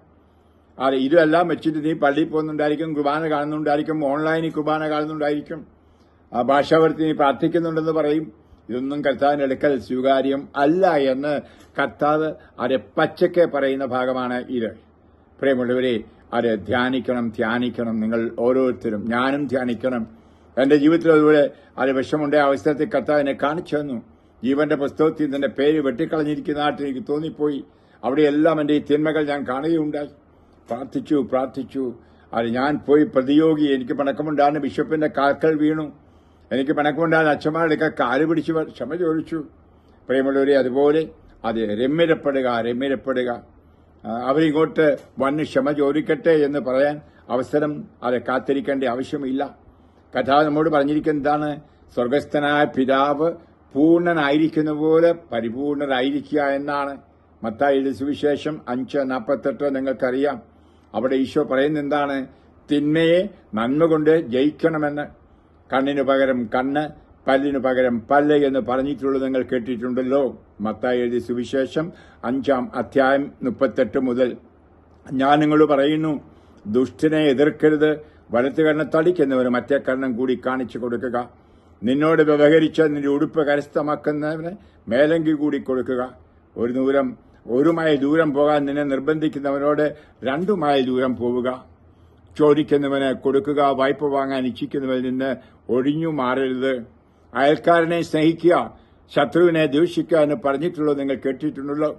[SPEAKER 1] ഇതെല്ലാം വെച്ചിട്ട് നീ പള്ളിയിൽ പോകുന്നുണ്ടായിരിക്കും, കുർബാന കാണുന്നുണ്ടായിരിക്കും, ഓൺലൈനിൽ കുർബാന കാണുന്നുണ്ടായിരിക്കും, ഭാഷാവർത്തി നീ പ്രാർത്ഥിക്കുന്നുണ്ടെന്ന് പറയും. ഇതൊന്നും കർത്താവിന്റെ അടുക്കൽ സ്വീകാര്യം അല്ല എന്ന് കർത്താവ് അത് പച്ചക്കെ പറയുന്ന ഭാഗമാണ് ഇത്. പ്രിയമുള്ളവരെ, അത് ധ്യാനിക്കണം. നിങ്ങൾ ഓരോരുത്തരും, ഞാനും ധ്യാനിക്കണം. എന്റെ ജീവിതത്തിൽ അതുപോലെ അത് വിഷമുണ്ടായ അവസരത്തിൽ കർത്താവ് എന്നെ കാണിച്ചു തന്നു. ജീവന്റെ പുസ്തകത്തിൽ നിന്റെ പേര് വെട്ടിക്കളഞ്ഞിരിക്കുന്നതായിട്ട് എനിക്ക് തോന്നിപ്പോയി. അവിടെയെല്ലാം എന്റെ ഈ തിന്മകൾ ഞാൻ കാണുകയുണ്ടായി. പ്രാർത്ഥിച്ചു. അത് ഞാൻ പോയി പ്രതിയോഗി, എനിക്ക് പണക്കമുണ്ടാകുന്ന ബിഷപ്പിന്റെ കാൽക്കൽ വീണു. എനിക്ക് പണക്കമുണ്ടാകുന്ന അച്ഛന്മാരുടെയൊക്കെ കാല് പിടിച്ച് ക്ഷമ ചോദിച്ചു. പ്രിയമുള്ളവരെ, അതുപോലെ അത് രമ്യരപ്പെടുക. അവരിങ്ങോട്ട് വന്ന് ക്ഷമ ചോദിക്കട്ടെ എന്ന് പറയാൻ അവസരം അത് കാത്തിരിക്കേണ്ട ആവശ്യമില്ല. കർത്താവ് നമ്മോട് പറഞ്ഞിരിക്കുന്നതാണ്, സ്വർഗസ്ഥനായ പിതാവ് പൂർണ്ണനായിരിക്കുന്ന പോലെ പരിപൂർണരായിരിക്കുക എന്നാണ്. മത്തായിയുടെ സുവിശേഷം 5:48 നിങ്ങൾക്കറിയാം. അവിടെ ഈശോ പറയുന്ന എന്താണ്? തിന്മയെ നന്മ കൊണ്ട് ജയിക്കണമെന്ന്. കണ്ണിനു പകരം കണ്ണ്, പല്ലിനു പകരം പല്ല് എന്ന് പറഞ്ഞിട്ടുള്ളത് നിങ്ങൾ കേട്ടിട്ടുണ്ടല്ലോ. മത്തായിയുടെ സുവിശേഷം 5:38 മുതൽ. ഞാൻ നിങ്ങളോട് പറയുന്നു, ദുഷ്ടനെ എതിർക്കരുത്, വലത്തു കണ്ണത്തടിക്കുന്നവന് മറ്റേ കണ്ണം കൂടി കാണിച്ചു കൊടുക്കുക. നിന്നോട് വ്യവഹരിച്ച് നിന്റെ ഉടുപ്പ് കരസ്ഥമാക്കുന്നവന് മേലങ്കി കൂടി കൊടുക്കുക. ഒരു മൈൽ ദൂരം പോകാൻ നിന്നെ നിർബന്ധിക്കുന്നവനോട് 2 മൈൽ ദൂരം പോവുക. ചോദിക്കുന്നവന് കൊടുക്കുക, വായ്പ വാങ്ങാൻ ഇച്ഛിക്കുന്നവരിൽ നിന്ന് ഒഴിഞ്ഞു മാറരുത്. അയൽക്കാരനെ സ്നേഹിക്കുക, ശത്രുവിനെ ദ്വേഷിക്കുക എന്ന് പറഞ്ഞിട്ടുള്ളത് നിങ്ങൾ കേട്ടിട്ടുണ്ടല്ലോ.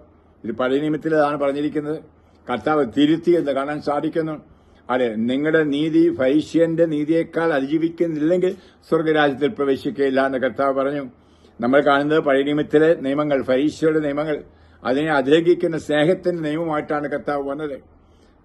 [SPEAKER 1] ഇത് പഴയ നിയമത്തിലാണ് പറഞ്ഞിരിക്കുന്നത്. കർത്താവ് തിരുത്തി എന്ന് കാണാൻ സാധിക്കുന്നു. അതെ, നിങ്ങളുടെ നീതി ഫരീസ്യന്റെ നീതിയേക്കാൾ അതിജീവിക്കുന്നില്ലെങ്കിൽ സ്വർഗരാജ്യത്തിൽ പ്രവേശിക്കുകയില്ല എന്ന് കർത്താവ് പറഞ്ഞു. നമ്മൾ കാണുന്നത് പഴയ നിയമത്തിലെ നിയമങ്ങൾ, ഫരീസ്യരുടെ നിയമങ്ങൾ, അതിനെ അതിലംഘിക്കുന്ന സ്നേഹത്തിന്റെ നിയമമായിട്ടാണ് കർത്താവ് വന്നത്.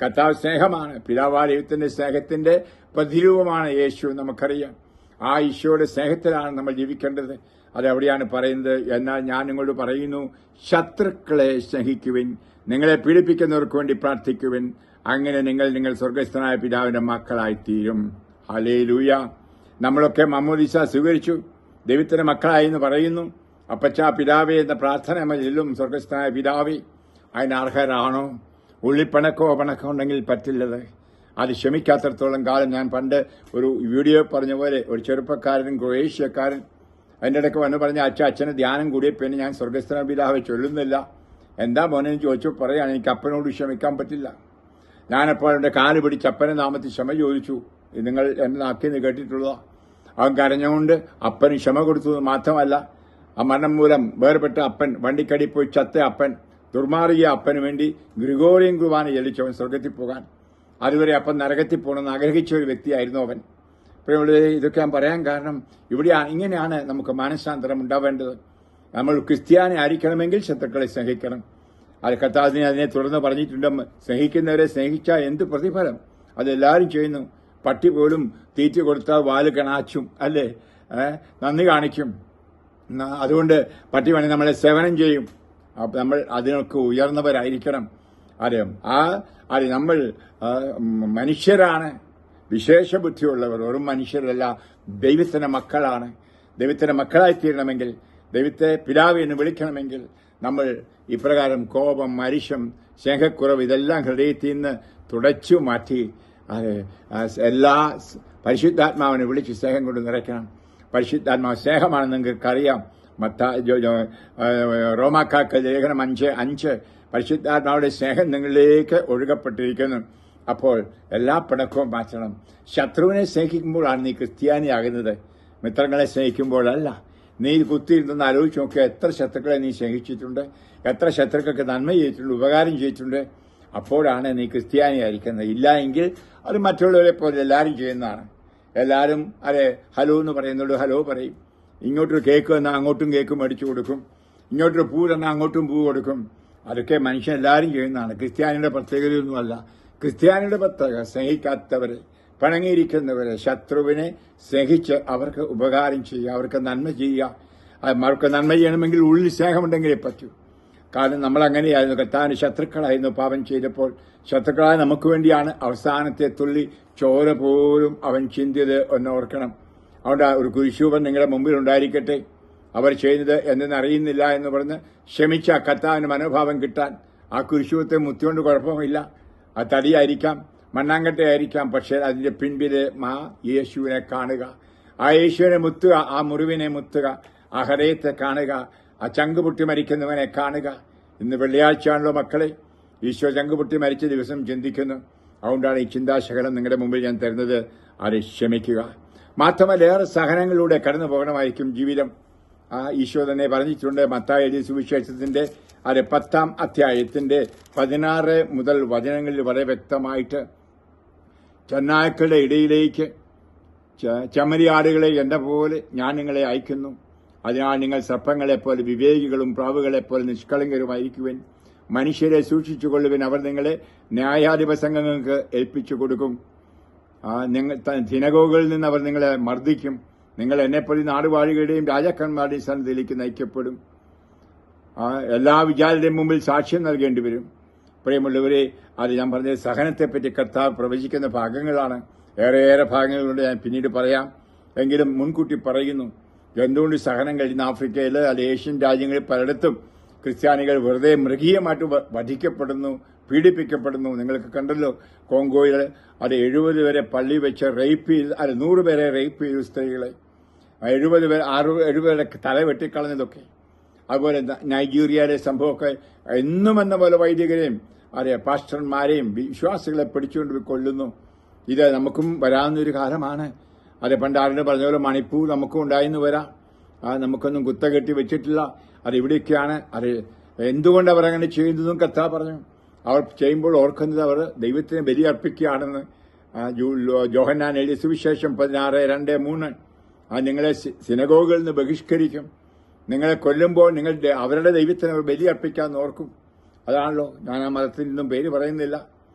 [SPEAKER 1] കർത്താവ് സ്നേഹമാണ്. പിതാവായ ദൈവത്തിന്റെ സ്നേഹത്തിന്റെ പ്രതിരൂപമാണ് യേശു, നമുക്കറിയാം. ആ ഈശോയുടെ സ്നേഹത്തിലാണ് നമ്മൾ ജീവിക്കേണ്ടത്. അതെവിടെയാണ് പറയുന്നത്? എന്നാൽ ഞാൻ നിങ്ങളോട് പറയുന്നു, ശത്രുക്കളെ സ്നേഹിക്കുവിൻ, നിങ്ങളെ പീഡിപ്പിക്കുന്നവർക്ക് വേണ്ടി പ്രാർത്ഥിക്കുവിൻ. അങ്ങനെ നിങ്ങൾ സ്വർഗസ്ഥനായ പിതാവിന്റെ മക്കളായിത്തീരും. ഹല്ലേലൂയ. നമ്മളൊക്കെ മാമോദീസ സ്വീകരിച്ചു, ദൈവത്തിന്റെ മക്കളായി എന്ന് പറയുന്നു. അപ്പച്ചാ പിതാവേ എന്ന പ്രാർത്ഥന നമ്മൾ ചെല്ലും. സ്വർഗസ്ഥനായ പിതാവേ, അതിന് അർഹരാണോ? ഉള്ളിൽ പണക്കോ ഉണ്ടെങ്കിൽ പറ്റില്ലത്. അത് ക്ഷമിക്കാത്തടത്തോളം കാലം. ഞാൻ പണ്ട് ഒരു വീഡിയോ പറഞ്ഞ പോലെ ഒരു ചെറുപ്പക്കാരൻ, ക്രൊയേഷ്യക്കാരൻ അതിൻ്റെ ഇടയ്ക്ക് വന്ന് പറഞ്ഞ, അച്ഛന് ധ്യാനം കൂടിയപ്പോൾ ഞാൻ സ്വർഗസ്ഥനായ പിതാവെ ചൊല്ലുന്നില്ല. എന്താ മോനെന്ന് ചോദിച്ചു പറയാണ്, എനിക്ക് അപ്പനോട് ക്ഷമിക്കാൻ പറ്റില്ല. ഞാനപ്പോൾ അവന്റെ കാല് പിടിച്ച് അപ്പനെ നാമത്തിൽ ക്ഷമ ചോദിച്ചു. നിങ്ങൾ എന്നെ നാക്കിന്ന് കേട്ടിട്ടുള്ളതാ. അവൻ കരഞ്ഞുകൊണ്ട് അപ്പന് ക്ഷമ കൊടുത്തു. മാത്രമല്ല, ആ മരണം മൂലം വേർപെട്ട അപ്പൻ, വണ്ടിക്കടി പോയി ചത്ത അപ്പൻ, ദുർമാറിയ അപ്പന് വേണ്ടി ഗ്രിഗോറിയൻ കുർബാന ചൊല്ലിച്ചവൻ സ്വർഗത്തിൽ പോകാൻ. അതുവരെ അപ്പൻ നരകത്തിൽ പോകണമെന്ന് ആഗ്രഹിച്ച ഒരു വ്യക്തിയായിരുന്നു അവൻ. പ്രിയമുള്ളവരെ, ഇതൊക്കെ ഞാൻ പറയാൻ കാരണം ഇങ്ങനെയാണ് നമുക്ക് മാനസാന്തരം ഉണ്ടാവേണ്ടത്. നമ്മൾ ക്രിസ്ത്യാനി ആയിരിക്കണമെങ്കിൽ ശത്രുക്കളെ സ്നേഹിക്കണം. അത് കർത്താവിനെ അതിനെ തുടർന്ന് പറഞ്ഞിട്ടുണ്ട്. സ്നേഹിക്കുന്നവരെ സ്നേഹിച്ചാൽ എന്ത് പ്രതിഫലം? അതെല്ലാവരും ചെയ്യുന്നു. പട്ടി പോലും തീറ്റ കൊടുത്താൽ വാല് കണാച്ചും, അല്ലേ, നന്ദി കാണിക്കും. അതുകൊണ്ട് പട്ടി വേണമെങ്കിൽ നമ്മളെ സേവനം ചെയ്യും. നമ്മൾ അതിനൊക്കെ ഉയർന്നവരായിരിക്കണം. അത് നമ്മൾ മനുഷ്യരാണ്, വിശേഷ ബുദ്ധിയുള്ളവർ. വെറും മനുഷ്യരല്ല, ദൈവത്തിന്റെ മക്കളാണ്. ദൈവത്തിന്റെ മക്കളായിത്തീരണമെങ്കിൽ, ദൈവത്തെ പിതാവ് എന്ന് വിളിക്കണമെങ്കിൽ നമ്മൾ ഇപ്രകാരം കോപം, അരിശം, സ്നേഹക്കുറവ് ഇതെല്ലാം ഹൃദയത്തിൽ നിന്ന് തുടച്ചു മാറ്റി എല്ലാ പരിശുദ്ധാത്മാവിനെ വിളിച്ച് സ്നേഹം കൊണ്ട് നിറയ്ക്കണം. പരിശുദ്ധാത്മാവ് സ്നേഹമാണെന്ന് നിങ്ങൾക്കറിയാം. റോമാക്കാർക്ക് ലേഖനം 5:5 പരിശുദ്ധാത്മാവുടെ സ്നേഹം നിങ്ങളിലേക്ക് ഒഴുകപ്പെട്ടിരിക്കുന്നു. അപ്പോൾ എല്ലാ പിണക്കവും മാറ്റണം. ശത്രുവിനെ സ്നേഹിക്കുമ്പോഴാണ് നീ ക്രിസ്ത്യാനിയാകുന്നത്, മിത്രങ്ങളെ സ്നേഹിക്കുമ്പോഴല്ല. നീ കുത്തിയിരുന്ന് ആലോചിച്ച് നോക്കുക, എത്ര ശത്രുക്കളെ നീ സ്നേഹിച്ചിട്ടുണ്ട്, എത്ര ശത്രുക്കൾക്ക് നന്മ ചെയ്തിട്ടുണ്ട്, ഉപകാരം ചെയ്തിട്ടുണ്ട്. അപ്പോഴാണ് നീ ക്രിസ്ത്യാനിയായിരിക്കുന്നത്. ഇല്ല എങ്കിൽ അത് മറ്റുള്ളവരെ പോലെ എല്ലാവരും ചെയ്യുന്നതാണ്. എല്ലാവരും ഹലോ എന്ന് പറയുന്നുള്ളൂ, ഹലോ പറയും. ഇങ്ങോട്ടൊരു കേക്ക് വന്നാൽ അങ്ങോട്ടും കേക്ക് മേടിച്ചു കൊടുക്കും, ഇങ്ങോട്ടൊരു പൂ തന്നാൽ അങ്ങോട്ടും പൂ കൊടുക്കും. അതൊക്കെ മനുഷ്യൻ എല്ലാവരും ചെയ്യുന്നതാണ്. ക്രിസ്ത്യാനിയുടെ പ്രത്യേകതയൊന്നുമല്ല. ക്രിസ്ത്യാനിയുടെ പ്രത്യേകത സ്നേഹിക്കാത്തവരെ, പിണങ്ങിയിരിക്കുന്നവരെ, ശത്രുവിനെ സ്നേഹിച്ച് അവർക്ക് ഉപകാരം ചെയ്യുക, അവർക്ക് നന്മ ചെയ്യുക. അവർക്ക് നന്മ ചെയ്യണമെങ്കിൽ ഉള്ളിൽ സ്നേഹമുണ്ടെങ്കിലേ പറ്റൂ. കാരണം നമ്മൾ അങ്ങനെയായിരുന്നു. കർത്താവിന്റെ ശത്രുക്കളായിരുന്നു പാപം ചെയ്തപ്പോൾ. ശത്രുക്കളായ നമുക്ക് വേണ്ടിയാണ് അവസാനത്തെ തുള്ളി ചോര പോലും അവൻ ചിന്തിയത് എന്നോർക്കണം. അതുകൊണ്ട് ഒരു കുരിശൂപം നിങ്ങളുടെ മുമ്പിൽ ഉണ്ടായിരിക്കട്ടെ. അവർ ചെയ്യുന്നത് എന്തെന്നറിയുന്നില്ല എന്ന് പറഞ്ഞ് ക്ഷമിച്ച കർത്താവിന്റെ മനോഭാവം കിട്ടാൻ ആ കുരിശൂപത്തെ മുത്തിക്കൊണ്ട് കുഴപ്പമില്ല. അത് തടിയായിരിക്കാം, മണ്ണാങ്കട്ടയായിരിക്കാം, പക്ഷേ അതിന്റെ പിൻപിലെ യേശുവിനെ കാണുക, ആ യേശുവിനെ മുത്തുക, ആ മുറിവിനെ മുത്തുക, ആ ഹൃദയത്തെ കാണുക, ആ ചങ്കുപൊട്ടി മരിക്കുന്നവനെ കാണുക. ഇന്ന് വെള്ളിയാഴ്ചയാണല്ലോ മക്കളെ, ഈശോ ചങ്കുപൊട്ടി മരിച്ച ദിവസം ചിന്തിക്കുന്നു. അതുകൊണ്ടാണ് ഈ ചിന്താശകലം നിങ്ങളുടെ മുമ്പിൽ ഞാൻ തരുന്നത്. അത് ക്ഷമിക്കുക. മാത്രമല്ല, ഏറെ സഹനങ്ങളിലൂടെ കടന്നു പോകണമായിരിക്കും ജീവിതം. ഈശോ തന്നെ പറഞ്ഞിട്ടുണ്ട് മത്തായി എഴുതിയ സുവിശേഷത്തിന്റെ 10-ാം അധ്യായത്തിന്റെ 16 മുതൽ വചനങ്ങളിൽ വളരെ വ്യക്തമായിട്ട്, ചെന്നായ്ക്കളുടെ ഇടയിലേക്ക് ചെമ്മരിയാടുകളെ എന്ന പോലെ ഞാൻ നിങ്ങളെ അയക്കുന്നു. അതിനാൽ നിങ്ങൾ സർപ്പങ്ങളെപ്പോലെ വിവേകികളും പ്രാവുകളെപ്പോലെ നിഷ്കളങ്കരുമായിരിക്കുവിൻ. മനുഷ്യരെ സൂക്ഷിച്ചുകൊള്ളുവിൻ, അവർ നിങ്ങളെ ന്യായാധിപ സംഘങ്ങൾക്ക് ഏൽപ്പിച്ചു കൊടുക്കും. സിനഗോഗുകളിൽ നിന്ന് അവർ നിങ്ങളെ മർദ്ദിക്കും. നിങ്ങൾ എന്നെപ്പോലെ നാടുവാഴികളുടെയും രാജാക്കന്മാരുടെയും സന്നിധിയിലേക്ക് നയിക്കപ്പെടും. എല്ലാ വിചാരരുടെയും മുമ്പിൽ സാക്ഷ്യം നൽകേണ്ടി വരും. പ്രിയമുള്ളവരെ, അത് ഞാൻ പറഞ്ഞത് സഹനത്തെപ്പറ്റി കർത്താവ് പ്രവചിക്കുന്ന ഭാഗങ്ങളാണ്. ഏറെയേറെ ഭാഗങ്ങളുണ്ട്, ഞാൻ പിന്നീട് പറയാം. എങ്കിലും മുൻകൂട്ടി പറയുന്നു, എന്തുകൊണ്ട് സഹനം കഴിയുന്ന ആഫ്രിക്കയിൽ, അത് ഏഷ്യൻ രാജ്യങ്ങളിൽ പലയിടത്തും ക്രിസ്ത്യാനികൾ വെറുതെ മൃഗീയമായിട്ട് വധിക്കപ്പെടുന്നു, പീഡിപ്പിക്കപ്പെടുന്നു. നിങ്ങൾക്ക് കണ്ടല്ലോ, കോങ്കോയിൽ അത് 70 വരെ പള്ളി വെച്ച് റേപ്പ് ചെയ്ത്, 100 പേരെ റേപ്പ് ചെയ്തു സ്ത്രീകളെ, 70 പേരെ തല വെട്ടിക്കളഞ്ഞതൊക്കെ. അതുപോലെ നൈജീരിയയിലെ സംഭവമൊക്കെ എന്നും എന്ന പോലെ വൈദികരെയും പാസ്റ്റർമാരെയും വിശ്വാസികളെ പിടിച്ചുകൊണ്ട് കൊല്ലുന്നു. ഇത് നമുക്കും വരാവുന്ന ഒരു കാലമാണ്. പണ്ട് ആരുടെ പറഞ്ഞ പോലെ മണിപ്പൂർ നമുക്കും ഉണ്ടായിന്ന് വരാം. നമുക്കൊന്നും കുത്തകെട്ടി വെച്ചിട്ടില്ല. ഇവിടെയൊക്കെയാണ്. എന്തുകൊണ്ട് അവർ അങ്ങനെ ചെയ്യുന്നതും കർത്താവ് പറഞ്ഞു. അവർ ചെയ്യുമ്പോൾ ഓർക്കുന്നത് അവർ ദൈവത്തിന് ബലിയർപ്പിക്കുകയാണെന്ന്. യോഹന്നാൻ എഴുതിയ സുവിശേഷം 16:2-3. നിങ്ങളെ സിനഗോഗുകളിൽ നിന്ന് ബഹിഷ്കരിക്കും. നിങ്ങളെ കൊല്ലുമ്പോൾ നിങ്ങൾ അവരുടെ ദൈവത്തിന് ബലിയർപ്പിക്കാമെന്ന് ഓർക്കും. അതാണല്ലോ, ഞാൻ ആ മതത്തിൽ നിന്നും പേര് പറയുന്നില്ല.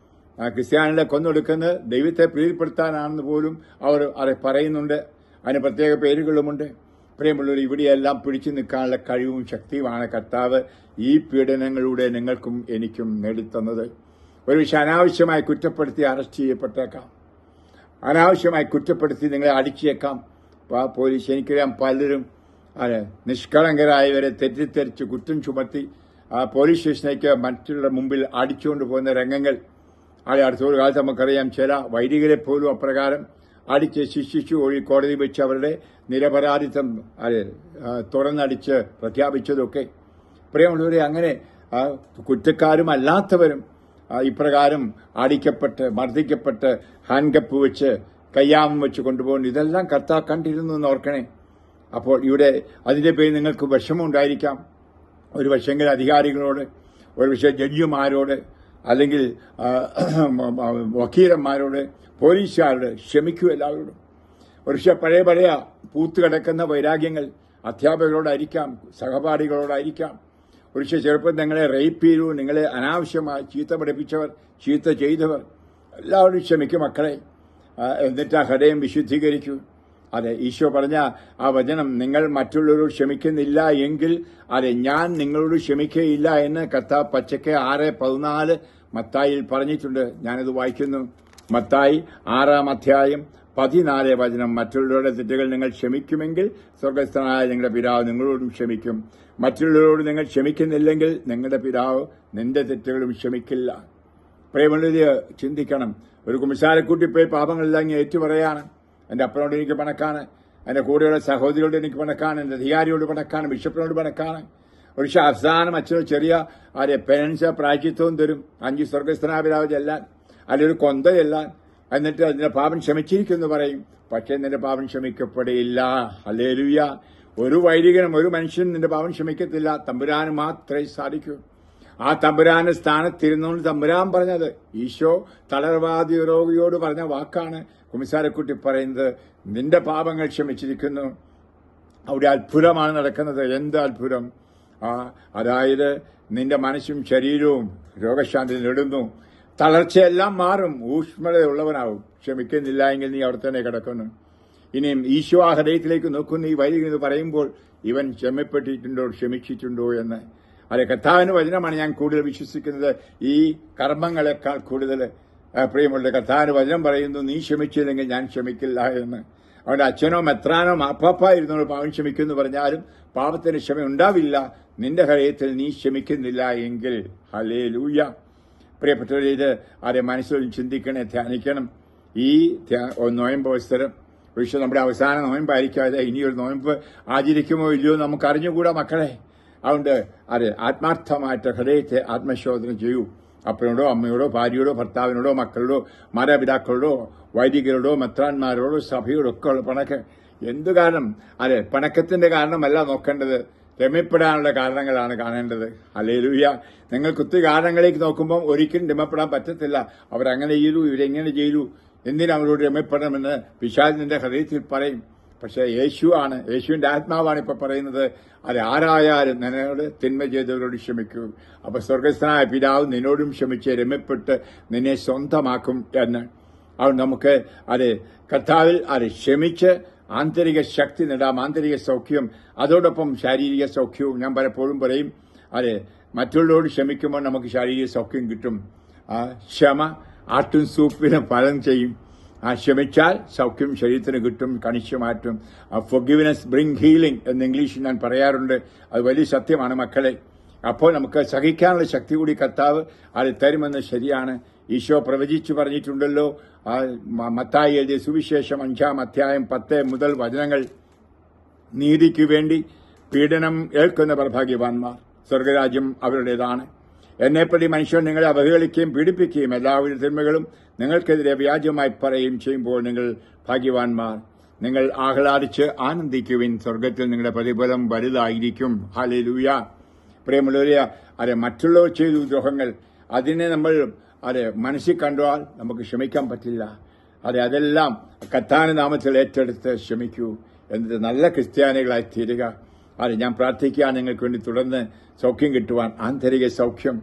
[SPEAKER 1] ക്രിസ്ത്യാനികളെ കൊന്നൊടുക്കുന്നത് ദൈവത്തെ പ്രീതിപ്പെടുത്താനാണെന്ന് പോലും അവർ പറയുന്നുണ്ട്. അതിന് പ്രത്യേക പേരുകളുമുണ്ട്. പ്രിയമുള്ളവർ, ഇവിടെയെല്ലാം പിടിച്ചു നിൽക്കാനുള്ള കഴിവും ശക്തിയുമാണ് കർത്താവ് ഈ പീഡനങ്ങളിലൂടെ നിങ്ങൾക്കും എനിക്കും നേടിത്തന്നത്. ഒരു പക്ഷെ അനാവശ്യമായി കുറ്റപ്പെടുത്തി അറസ്റ്റ് ചെയ്യപ്പെട്ടേക്കാം, അനാവശ്യമായി കുറ്റപ്പെടുത്തി നിങ്ങളെ അടിച്ചേക്കാം പോലീസ്. എനിക്കറിയാം, പലരും നിഷ്കളങ്കരായവരെ തെറ്റിദ്ധരിച്ച് കുറ്റം ചുമത്തി പോലീസ് സ്റ്റേഷനിലേക്ക് മറ്റുള്ള മുമ്പിൽ അടിച്ചുകൊണ്ട് പോകുന്ന രംഗങ്ങൾ അടുത്തൊരു കാലത്ത് നമുക്കറിയാം. ചില വൈദികരെ പോലും അപ്രകാരം അടിച്ച് ശിക്ഷിച്ചു കോടതി വെച്ച് അവരുടെ നിരപരാധിത്വം തുറന്നടിച്ച് പ്രഖ്യാപിച്ചതൊക്കെ. പ്രിയമുള്ളവരെ, അങ്ങനെ കുറ്റക്കാരും അല്ലാത്തവരും ഇപ്രകാരം അടിക്കപ്പെട്ട് മർദ്ദിക്കപ്പെട്ട് ഹാൻഡ്കപ്പ് വെച്ച് കയ്യാമം വെച്ച് കൊണ്ടുപോകുന്നു. ഇതെല്ലാം കർത്താവ് കണ്ടിരുന്നു എന്ന് ഓർക്കണേ. അപ്പോൾ ഇവിടെ അതിന്റെ പേരിൽ നിങ്ങൾക്ക് വിഷമമുണ്ടായിരിക്കാം. ഒരു പക്ഷെങ്കിൽ അധികാരികളോട്, ഒരു പക്ഷേ ജഡ്ജിമാരോട്, അല്ലെങ്കിൽ വക്കീലന്മാരോട്, പോലീസുകാരോട് ക്ഷമിക്കൂ എല്ലാവരോടും. ഒരു പക്ഷേ പഴയ പൂത്തുകിടക്കുന്ന വൈരാഗ്യങ്ങൾ അധ്യാപകരോടായിരിക്കാം, സഹപാഠികളോടായിരിക്കാം. ഒരു പക്ഷേ ചെറുപ്പം നിങ്ങളെ റേപ്പ് ചെയ്തു, നിങ്ങളെ അനാവശ്യമായി ചീത്ത പഠിപ്പിച്ചവർ, ചീത്ത ചെയ്തവർ, എല്ലാവരും ക്ഷമിക്കും മക്കളെ. എന്നിട്ട് ആ ഹൃദയം വിശുദ്ധീകരിക്കൂ. ഈശോ പറഞ്ഞ ആ വചനം, നിങ്ങൾ മറ്റുള്ളവരോട് ക്ഷമിക്കുന്നില്ല എങ്കിൽ ഞാൻ നിങ്ങളോട് ക്ഷമിക്കുകയില്ല എന്ന് കർത്താവ് പച്ചക്ക് 6:14 മത്തായിയിൽ പറഞ്ഞിട്ടുണ്ട്. ഞാനത് വായിക്കുന്നു. മത്തായി 6-ാം അധ്യായം 14 വചനം. മറ്റുള്ളവരുടെ തെറ്റുകൾ നിങ്ങൾ ക്ഷമിക്കുമെങ്കിൽ സ്വർഗസ്ഥനായ നിങ്ങളുടെ പിതാവ് നിങ്ങളോടും ക്ഷമിക്കും. മറ്റുള്ളവരോട് നിങ്ങൾ ക്ഷമിക്കുന്നില്ലെങ്കിൽ നിങ്ങളുടെ പിതാവ് നിന്റെ തെറ്റുകളും ക്ഷമിക്കില്ല. പ്രിയമുള്ളവരെ, ചിന്തിക്കണം. ഒരു കുമ്പസാരക്കൂട്ടി പോയി പാപങ്ങളെല്ലാം ഇങ്ങനെ ഏറ്റുപറയാണ്. എന്റെ അപ്പനോട് എനിക്ക് പണക്കാണ്, എന്റെ കൂടെയുള്ള സഹോദരിയോട് എനിക്ക് പണക്കാണ്, എന്റെ അധികാരിയോട് പണക്കാണ്, ബിഷപ്പിനോട് പണക്കാണ്. ഒരു പക്ഷെ അവസാനം അച്ഛനോ ചെറിയ പെനൻസ് പ്രായച്ചിത്വവും തരും, 5 സ്വർഗസ്ഥനാപിതാവ് ചെല്ലാൻ, അല്ലെങ്കിൽ ഒരു കൊന്ത ചെല്ലാൻ. എന്നിട്ട് അതിന്റെ പാപം ക്ഷമിച്ചിരിക്കുന്നു പറയും. പക്ഷേ നിന്റെ പാപം ക്ഷമിക്കപ്പെടില്ല. ഹല്ലേലൂയ. ഒരു വൈദികനും ഒരു മനുഷ്യനും നിന്റെ പാപം ക്ഷമിക്കത്തില്ല. തമ്പുരാന് മാത്രമേ സാധിക്കൂ. ആ തമ്പുരാന്റെ സ്ഥാനത്തിരുന്നുകൊണ്ട് തമ്പുരാൻ പറഞ്ഞത്, ഈശോ തളർവാദി രോഗിയോട് പറഞ്ഞ വാക്കാണ് കുമ്പസാരക്കുട്ടി പറയുന്നത്. നിന്റെ പാപങ്ങൾ ക്ഷമിച്ചിരിക്കുന്നു. അവിടെ അത്ഭുതമാണ് നടക്കുന്നത്. എന്ത് അത്ഭുതം! അതായത് നിന്റെ മനസ്സും ശരീരവും രോഗശാന്തി നേടുന്നു. തളർച്ചയെല്ലാം മാറും, ഊഷ്മളതയുള്ളവനാവും. ക്ഷമിക്കുന്നില്ല എങ്കിൽ നീ അവിടെ തന്നെ കിടക്കുന്നു. ഇനിയും ഈശോ ആ ഹൃദയത്തിലേക്ക് നോക്കുന്ന ഈ വൈദികൻ എന്ന് പറയുമ്പോൾ, ഇവൻ ക്ഷമപ്പെട്ടിട്ടുണ്ടോ, ക്ഷമിച്ചിട്ടുണ്ടോ എന്ന്. കർത്താവിന്റെ വചനമാണ് ഞാൻ കൂടുതൽ വിശ്വസിക്കുന്നത്, ഈ കർമ്മങ്ങളെക്കാൾ കൂടുതൽ. പ്രിയമുള്ള കർത്താവിന്റെ വചനം പറയുന്നു, നീ ക്ഷമിച്ചില്ലെങ്കിൽ ഞാൻ ക്ഷമിക്കില്ല എന്ന്. അവന്റെ അച്ഛനോ മെത്രാനോ മാപ്പാപ്പായിരുന്നോ പാവം ക്ഷമിക്കുമെന്ന് പറഞ്ഞാലും പാപത്തിന് ക്ഷമ ഉണ്ടാവില്ല നിന്റെ ഹൃദയത്തിൽ നീ ക്ഷമിക്കുന്നില്ല എങ്കിൽ. ഹല്ലേലൂയ. പ്രിയപ്പെട്ടവരെ, ഇത് മനസ്സിൽ ചിന്തിക്കണേ, ധ്യാനിക്കണം. ഈ നോയമ്പ് അവസരം പക്ഷെ നമ്മുടെ അവസാന നോയമ്പായിരിക്കാതെ ഇനിയൊരു നോയമ്പ് ആചരിക്കുമോ ഇല്ലയോ നമുക്ക് അറിഞ്ഞുകൂടാ മക്കളെ. അതുകൊണ്ട് അത് ആത്മാർത്ഥമായിട്ട് ഹൃദയത്തെ ആത്മശോധന ചെയ്യൂ. അപ്പനോടോ അമ്മയോടോ ഭാര്യയോടോ ഭർത്താവിനോടോ മക്കളോടോ മാതാപിതാക്കളോടോ വൈദികരോടോ മെത്രാന്മാരോടോ സഭയോടോ ഒക്കെ ഉള്ള പണക്ക് എന്തു കാരണം? അതെ, പണക്കത്തിന്റെ കാരണമല്ല നോക്കേണ്ടത്, രമ്യപ്പെടാനുള്ള കാരണങ്ങളാണ് കാണേണ്ടത്. ഹല്ലേലൂയ. നിങ്ങൾ ഒത്തിരി കാരണങ്ങളിലേക്ക് നോക്കുമ്പോൾ ഒരിക്കലും രമ്യപ്പെടാൻ പറ്റത്തില്ല. അവരങ്ങനെ ചെയ്തു, ഇവരെങ്ങനെ ചെയ്തു, എന്തിനും അവരോട് രമ്യപ്പെടണമെന്ന് പിശാചിന്റെ ഹൃദയത്തിൽ പറയും. പക്ഷെ യേശുവാണ്, യേശുവിന്റെ ആത്മാവാണ് ഇപ്പൊ പറയുന്നത്, അത് ആരായാലും നിന്നോട് തിന്മ ചെയ്തവരോട് ക്ഷമിക്കൂ. അപ്പൊ സ്വർഗസ്ഥനായ പിതാവ് നിന്നോടും ക്ഷമിച്ച് രമ്യപ്പെട്ട് നിന്നെ സ്വന്തമാക്കും എന്ന്. അത് നമുക്ക് അത് കർത്താവിൽ അത് ക്ഷമിച്ച് ആന്തരിക ശക്തി നേടാം, ആന്തരിക സൗഖ്യം, അതോടൊപ്പം ശാരീരിക സൗഖ്യവും. ഞാൻ പലപ്പോഴും പറയും, അതെ, മറ്റുള്ളവരോട് ക്ഷമിക്കുമ്പോൾ നമുക്ക് ശാരീരിക സൗഖ്യം കിട്ടും. ക്ഷമ ആട്ടും സൂപ്പിന് ഫലം ചെയ്യും. ക്ഷമിച്ചാൽ സൗഖ്യം ശരീരത്തിന് കിട്ടും, കണിച്ചു മാറ്റും. ഫൊർഗിവ്നെസ് ബ്രിങ് ഹീലിംഗ് എന്ന് ഇംഗ്ലീഷിൽ ഞാൻ പറയാറുണ്ട്. അത് വലിയ സത്യമാണ് മക്കളെ. അപ്പോൾ നമുക്ക് സഹിക്കാനുള്ള ശക്തി കൂടി കർത്താവ് അത് തരുമെന്ന് ശരിയാണ്. ഈശോ പ്രവചിച്ചു പറഞ്ഞിട്ടുണ്ടല്ലോ. മത്തായി എഴുതിയ സുവിശേഷം 5-ാം അധ്യായം 10 മുതൽ വചനങ്ങൾ, നീതിക്ക് വേണ്ടി പീഡനം ഏൽക്കുന്നവർ ഭാഗ്യവാന്മാർ, സ്വർഗരാജ്യം അവരുടേതാണ്. എന്നെപ്പറ്റി മനുഷ്യൻ നിങ്ങളെ അവഹേളിക്കുകയും പീഡിപ്പിക്കുകയും എല്ലാവിധ തിന്മകളും നിങ്ങൾക്കെതിരെ വ്യാജമായി പറയുകയും ചെയ്യുമ്പോൾ നിങ്ങൾ ഭാഗ്യവാന്മാർ. നിങ്ങൾ ആഹ്ലാദിച്ച് ആനന്ദിക്കുവിൻ, സ്വർഗത്തിൽ നിങ്ങളുടെ പ്രതിഫലം വലുതായിരിക്കും. ഹല്ലേലൂയ. പ്രിയമുള്ളവരെ, അതെ, മറ്റുള്ളവർ ചെയ്തു ദ്രോഹങ്ങൾ, അതിനെ നമ്മൾ മനസ്സിൽ കണ്ടാൽ നമുക്ക് ക്ഷമിക്കാൻ പറ്റില്ല. അതെല്ലാം കർത്താവിന്റെ നാമത്തിൽ ഏറ്റെടുത്ത് ക്ഷമിക്കൂ. എന്നിട്ട് നല്ല ക്രിസ്ത്യാനികളായി തീരുക. ഞാൻ പ്രാർത്ഥിക്കുകയാണ് നിങ്ങൾക്ക് വേണ്ടി തുടർന്ന് സൗഖ്യം കിട്ടുവാൻ, ആന്തരിക സൗഖ്യം.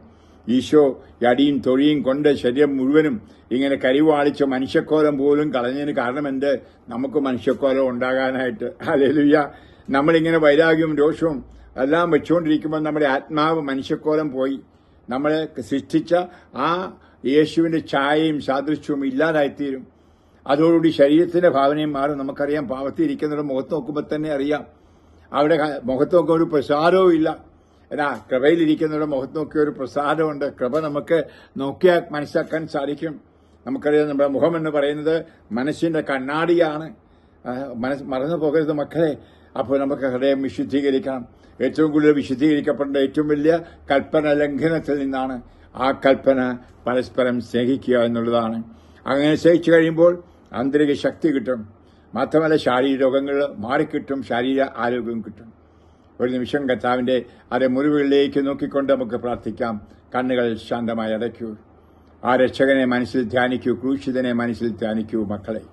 [SPEAKER 1] ഈശോ അടിയും തൊഴിയും കൊണ്ട് ശരീരം മുഴുവനും ഇങ്ങനെ കരിവാളിച്ച മനുഷ്യക്കോലം പോലും കളഞ്ഞതിന് കാരണം എന്ത്? നമുക്ക് മനുഷ്യക്കോലം ഉണ്ടാകാനായിട്ട്. ഹല്ലേലൂയ. നമ്മളിങ്ങനെ വൈരാഗ്യവും രോഷവും എല്ലാം വെച്ചുകൊണ്ടിരിക്കുമ്പോൾ നമ്മുടെ ആത്മാവ് മനുഷ്യക്കോലം പോയി. നമ്മളെ സൃഷ്ടിച്ച ആ യേശുവിന്റെ ഛായയും സാദൃശ്യവും ഇല്ലാതായിത്തീരും. അതോടുകൂടി ശരീരത്തിന്റെ ഭാവനയും മാറും. നമുക്കറിയാം, പാവത്തിൽ ഇരിക്കുന്നവരുടെ മുഖത്ത് നോക്കുമ്പോൾ തന്നെ അറിയാം, അവിടെ മുഖത്ത് നോക്കുക ഒരു പ്രസാദവും ഇല്ല. എന്നാ കൃപയിലിരിക്കുന്നവരുടെ മുഖത്ത് നോക്കിയ ഒരു പ്രസാദമുണ്ട്. കൃപ നമുക്ക് നോക്കിയാൽ മനസ്സിലാക്കാൻ സാധിക്കും. നമുക്കറിയാം, നമ്മുടെ മുഖം എന്ന് പറയുന്നത് മനസ്സിന്റെ കണ്ണാടിയാണ്. മറന്നു പോകരുത് മക്കളെ. അപ്പോൾ നമുക്ക് ഹൃദയം വിശുദ്ധീകരിക്കണം. ഏറ്റവും കൂടുതൽ വിശുദ്ധീകരിക്കപ്പെട്ട ഏറ്റവും വലിയ കൽപ്പന ലംഘനത്തിൽ നിന്നാണ്. ആ കൽപ്പന പരസ്പരം സ്നേഹിക്കുക എന്നുള്ളതാണ്. അങ്ങനെ സ്നേഹിച്ചു കഴിയുമ്പോൾ ആന്തരിക ശക്തി കിട്ടും. മാത്രമല്ല, ശാരീരിക രോഗങ്ങൾ മാറിക്കിട്ടും, ശാരീരിക ആരോഗ്യം കിട്ടും. ഒരു നിമിഷം കർത്താവിന്റെ മുറിവുകളിലേക്ക് നോക്കിക്കൊണ്ട് നമുക്ക് പ്രാർത്ഥിക്കാം. കണ്ണുകൾ ശാന്തമായി അടയ്ക്കൂ. ആ രക്ഷകനെ മനസ്സിൽ ധ്യാനിക്കൂ, ക്രൂശിതനെ മനസ്സിൽ ധ്യാനിക്കൂ മക്കളെ.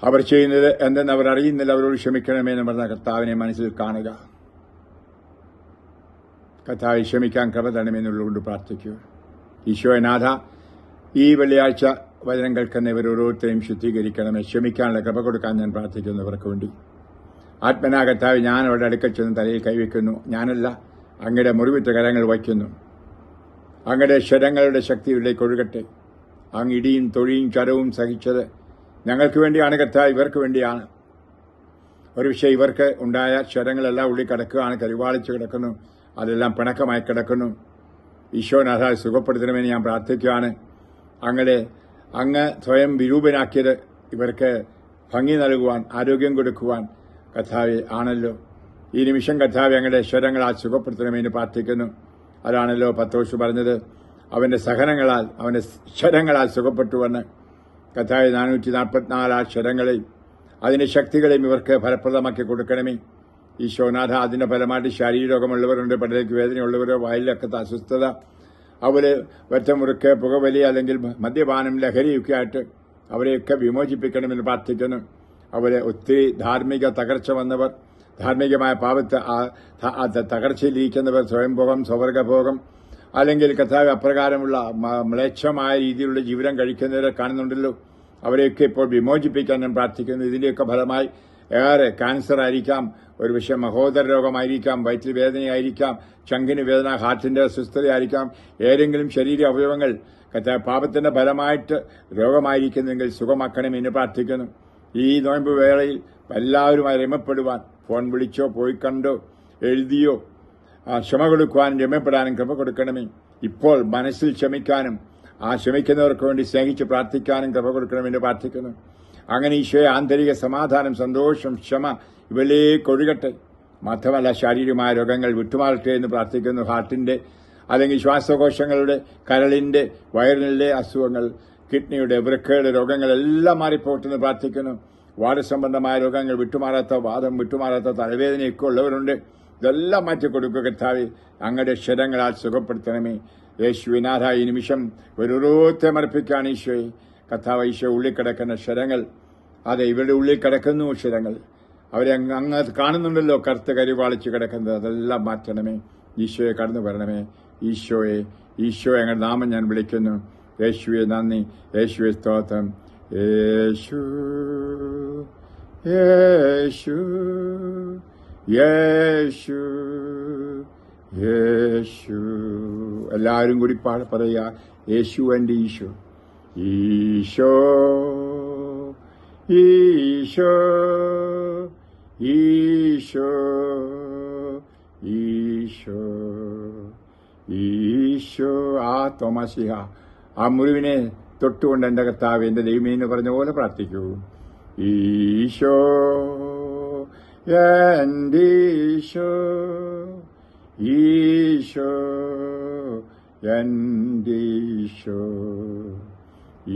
[SPEAKER 1] അവർ ചെയ്യുന്നത് എന്തെന്ന് അവർ അറിയുന്നില്ല, അവരോട് ക്ഷമിക്കണമെന്ന് പറഞ്ഞ കർത്താവിനെ മനസ്സിൽ കാണുക. കർത്താവ് ക്ഷമിക്കാൻ കൃപ തരണമെന്നുള്ളതുകൊണ്ട് പ്രാർത്ഥിക്കൂ. ഈശോനാഥ, ഈ വെള്ളിയാഴ്ച വചനം കേൾക്കുന്ന ഇവർ ഓരോരുത്തരെയും ശുദ്ധീകരിക്കണമേ. ക്ഷമിക്കാനുള്ള കൃപ കൊടുക്കാൻ ഞാൻ പ്രാർത്ഥിക്കുന്നവർക്ക് വേണ്ടി. ആത്മനാ കർത്താവ്, ഞാൻ അവരുടെ അടുക്കൽ ചെന്ന് തലയിൽ കൈവയ്ക്കുന്നു. ഞാനല്ല, അങ്ങയുടെ മുറിവിറ്റ കരങ്ങൾ വയ്ക്കുന്നു. അങ്ങയുടെ ശരങ്ങളുടെ ശക്തിയിലേക്ക് ഒഴുകട്ടെ. അങ്ങ് ഇടിയും തൊഴിയും ചരവും സഹിച്ചത് ഞങ്ങൾക്ക് വേണ്ടിയാണ് കർത്താവ്, ഇവർക്ക് വേണ്ടിയാണ്. ഒരു പക്ഷേ ഇവർക്ക് ഉണ്ടായ ശരങ്ങളെല്ലാം ഉള്ളിൽ കിടക്കുകയാണ്, കരിവാളിച്ച് കിടക്കുന്നു, അതെല്ലാം പിണക്കമായി കിടക്കുന്നു. ഈശോനാഥ, സുഖപ്പെടുത്തണമെന്ന് ഞാൻ പ്രാർത്ഥിക്കുകയാണ്. അങ്ങ് സ്വയം വിരൂപനാക്കിയത് ഇവർക്ക് ഭംഗി നൽകുവാൻ, ആരോഗ്യം കൊടുക്കുവാൻ കർത്താവെ ആണല്ലോ. ഈ നിമിഷം കർത്താവെ അങ്ങയുടെ ശരങ്ങളാൽ സുഖപ്പെടുത്തണമെന്ന് പ്രാർത്ഥിക്കുന്നു. അതാണല്ലോ പത്രോസ് പറഞ്ഞത്, അവന്റെ സഹനങ്ങളാൽ, അവന്റെ ശരങ്ങളാൽ സുഖപ്പെട്ടുവെന്ന്. കർത്താവെ 444 ആ ശരങ്ങളെയും അതിന്റെ ശക്തികളെയും ഇവർക്ക് ഫലപ്രദമാക്കി കൊടുക്കണമേ. ഈശോനാഥ, അതിന്റെ ഫലമായിട്ട് ശാരീരിക രോഗമുള്ളവരുണ്ട്, പലർക്ക് വേദനയുള്ളവരോ, വായിലൊക്കത്തെ അസ്വസ്ഥത, അവര് ഒറ്റമുറുക്ക്, പുകവലി അല്ലെങ്കിൽ മദ്യപാനം, ലഹരിയൊക്കെ ആയിട്ട് അവരെയൊക്കെ വിമോചിപ്പിക്കണമെന്ന് പ്രാർത്ഥിക്കുന്നു. അവരെ ഒത്തിരി ധാർമ്മിക തകർച്ച വന്നവർ, ധാർമ്മികമായ പാപത്തെ തകർച്ചയിലിരിക്കുന്നവർ, സ്വയംഭോഗം, സ്വവർഗഭോഗം, അല്ലെങ്കിൽ കർത്താവ് അപ്രകാരമുള്ള മ്ലേച്ഛമായ രീതിയിലുള്ള ജീവിതം കഴിക്കുന്നവരെ കാണുന്നുണ്ടല്ലോ, അവരെയൊക്കെ ഇപ്പോൾ വിമോചിപ്പിക്കാൻ ഞാൻ പ്രാർത്ഥിക്കുന്നു. ഇതിന്റെയൊക്കെ ഫലമായി ഏറെ ക്യാൻസർ ആയിരിക്കാം, ഒരു പക്ഷേ മഹോദര രോഗമായിരിക്കാം, വയറ്റിൽ വേദനയായിരിക്കാം, ചങ്കിന് വേദന, ഹാർട്ടിന്റെ അസ്വസ്ഥതയായിരിക്കാം, ഏതെങ്കിലും ശരീര അവയവങ്ങൾ കർത്താവ് പാപത്തിന്റെ ഫലമായിട്ട് രോഗമായിരിക്കുന്നെങ്കിൽ സുഖമാക്കണമെന്ന് പ്രാർത്ഥിക്കുന്നു. ഈ നോയമ്പ് വേളയിൽ എല്ലാവരുമായി രമപ്പെടുവാൻ, ഫോൺ വിളിച്ചോ പോയി കണ്ടോ എഴുതിയോ ക്ഷമ കൊടുക്കുവാനും രമപ്പെടാനും കൃപ കൊടുക്കണമേ. ഇപ്പോൾ മനസ്സിൽ ക്ഷമിക്കാനും ആ ശ്രമിക്കുന്നവർക്ക് വേണ്ടി സ്നേഹിച്ച് പ്രാർത്ഥിക്കാനും കൃപ കൊടുക്കണമെന്ന് പ്രാർത്ഥിക്കുന്നു. അങ്ങനെ ഈശോയെ ആന്തരിക സമാധാനം, സന്തോഷം, ക്ഷമ ഇവയിലേക്ക് ഒഴുകട്ടെ. മാത്രമല്ല ശാരീരികമായ രോഗങ്ങൾ വിട്ടുമാറട്ടെ എന്ന് പ്രാർത്ഥിക്കുന്നു. ഹാർട്ടിന്റെ അല്ലെങ്കിൽ ശ്വാസകോശങ്ങളുടെ, കരളിന്റെ, വയറിലെ അസുഖങ്ങൾ, കിഡ്നിയുടെ, വൃക്കയുടെ രോഗങ്ങളെല്ലാം മാറിപ്പോട്ടെന്ന് പ്രാർത്ഥിക്കുന്നു. വാദസംബന്ധമായ രോഗങ്ങൾ വിട്ടുമാറാത്ത വാദം, വിട്ടുമാറാത്ത തലവേദനയൊക്കെ ഉള്ളവരുണ്ട്. ഇതെല്ലാം മാറ്റിക്കൊടുക്കുക കർത്താവേ. അങ്ങയുടെ ക്ഷരങ്ങളാൽ സുഖപ്പെടുത്തണമേ. യേശുവിനാഥ ഈ നിമിഷം ഓരോരുത്തരെ മർപ്പിക്കുകയാണ് ഈശോയെ. കർത്താവ് ഈശോ ഉള്ളിൽ കിടക്കുന്ന ക്ഷരങ്ങൾ, അതെ ഇവരുടെ ഉള്ളിൽ കിടക്കുന്നു ക്ഷരങ്ങൾ. അവരെ അങ്ങ് കാണുന്നുണ്ടല്ലോ കറുത്ത് കരിവാളിച്ച് കിടക്കുന്നത്. അതെല്ലാം മാറ്റണമേ. ഈശോയെ കടന്നു വരണമേ. ഈശോയെ അങ്ങയുടെ നാമം ഞാൻ വിളിക്കുന്നു. യേശുവെ നന്ദി, യേശുവെ സ്തോത്രം. യേശു യേശു യേശു യേശു. എല്ലാവരും കൂടി പറയുക, യേശു എൻ്റെ ഈശോ. ഈശോ ഈശോ ഈശോ ഈശോ ഈശോ. ആ തോമാശിഹ ആ മുറിവിനെ തൊട്ടുകൊണ്ട് എൻ്റെ കർത്താവ്, എൻ്റെ ദൈവമേ എന്ന് പറഞ്ഞ പോലെ പ്രാർത്ഥിക്കൂ. ഈശോ എൻ്റെ ഈശോ, ഈശോ എൻ്റെ ഈശോ,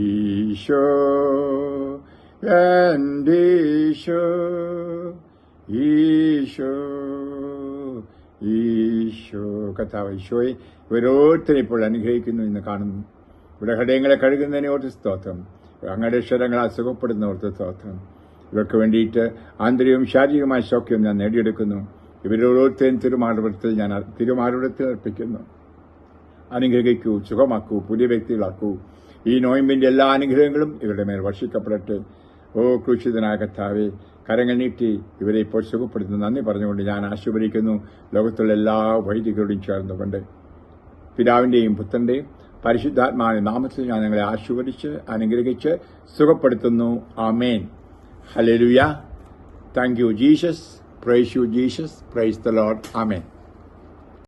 [SPEAKER 1] ഈശോ എൻ്റെ ഈശോ, ഈശോ ഈശോ. കർത്താവ് ഈശോയെ ഓരോരുത്തരെ ഇപ്പോൾ അനുഗ്രഹിക്കുന്നു എന്ന് കാണുന്നു. ഇവിടെ ഹൃദയങ്ങളെ കഴുകുന്നതിനെ ഓർത്ത് സ്തോത്രം. അങ്ങയുടെ അക്ഷരങ്ങളാൽ സുഖപ്പെടുന്നവർക്ക് സ്തോത്രം. ഇവർക്ക് വേണ്ടിയിട്ട് ആന്തരികവും ശാരീരികമായ സൗഖ്യം ഞാൻ നേടിയെടുക്കുന്നു. ഇവരോരോരുത്തരും തിരുമാറുടത്തിൽ അർപ്പിക്കുന്നു. അനുഗ്രഹിക്കൂ, സുഖമാക്കൂ, പുതിയ വ്യക്തികളാക്കൂ. ഈ നോയമ്പിന്റെ എല്ലാ അനുഗ്രഹങ്ങളും ഇവരുടെ മേൽ വർഷിക്കപ്പെടട്ടെ. ഓ ക്രൂശിതനായ കർത്താവേ, കരങ്ങൾ നീട്ടി ഇവരെ ഇപ്പോൾ സുഖപ്പെടുത്തുന്നു. നന്ദി പറഞ്ഞുകൊണ്ട് ഞാൻ ആശീർവദിക്കുന്നു. ലോകത്തുള്ള എല്ലാ വൈദികരോടും ചേർന്നുകൊണ്ട് പിതാവിന്റെയും പുത്രന്റെയും പരിശുദ്ധാത്മാവിന്റെ നാമത്തിൽ ഞാൻ നിങ്ങളെ ആശീർവദിച്ച് അനുഗ്രഹിച്ച് സുഖപ്പെടുത്തുന്നു. Amen. Hallelujah. Thank you Jesus. Praise you Jesus. Praise the Lord. Amen.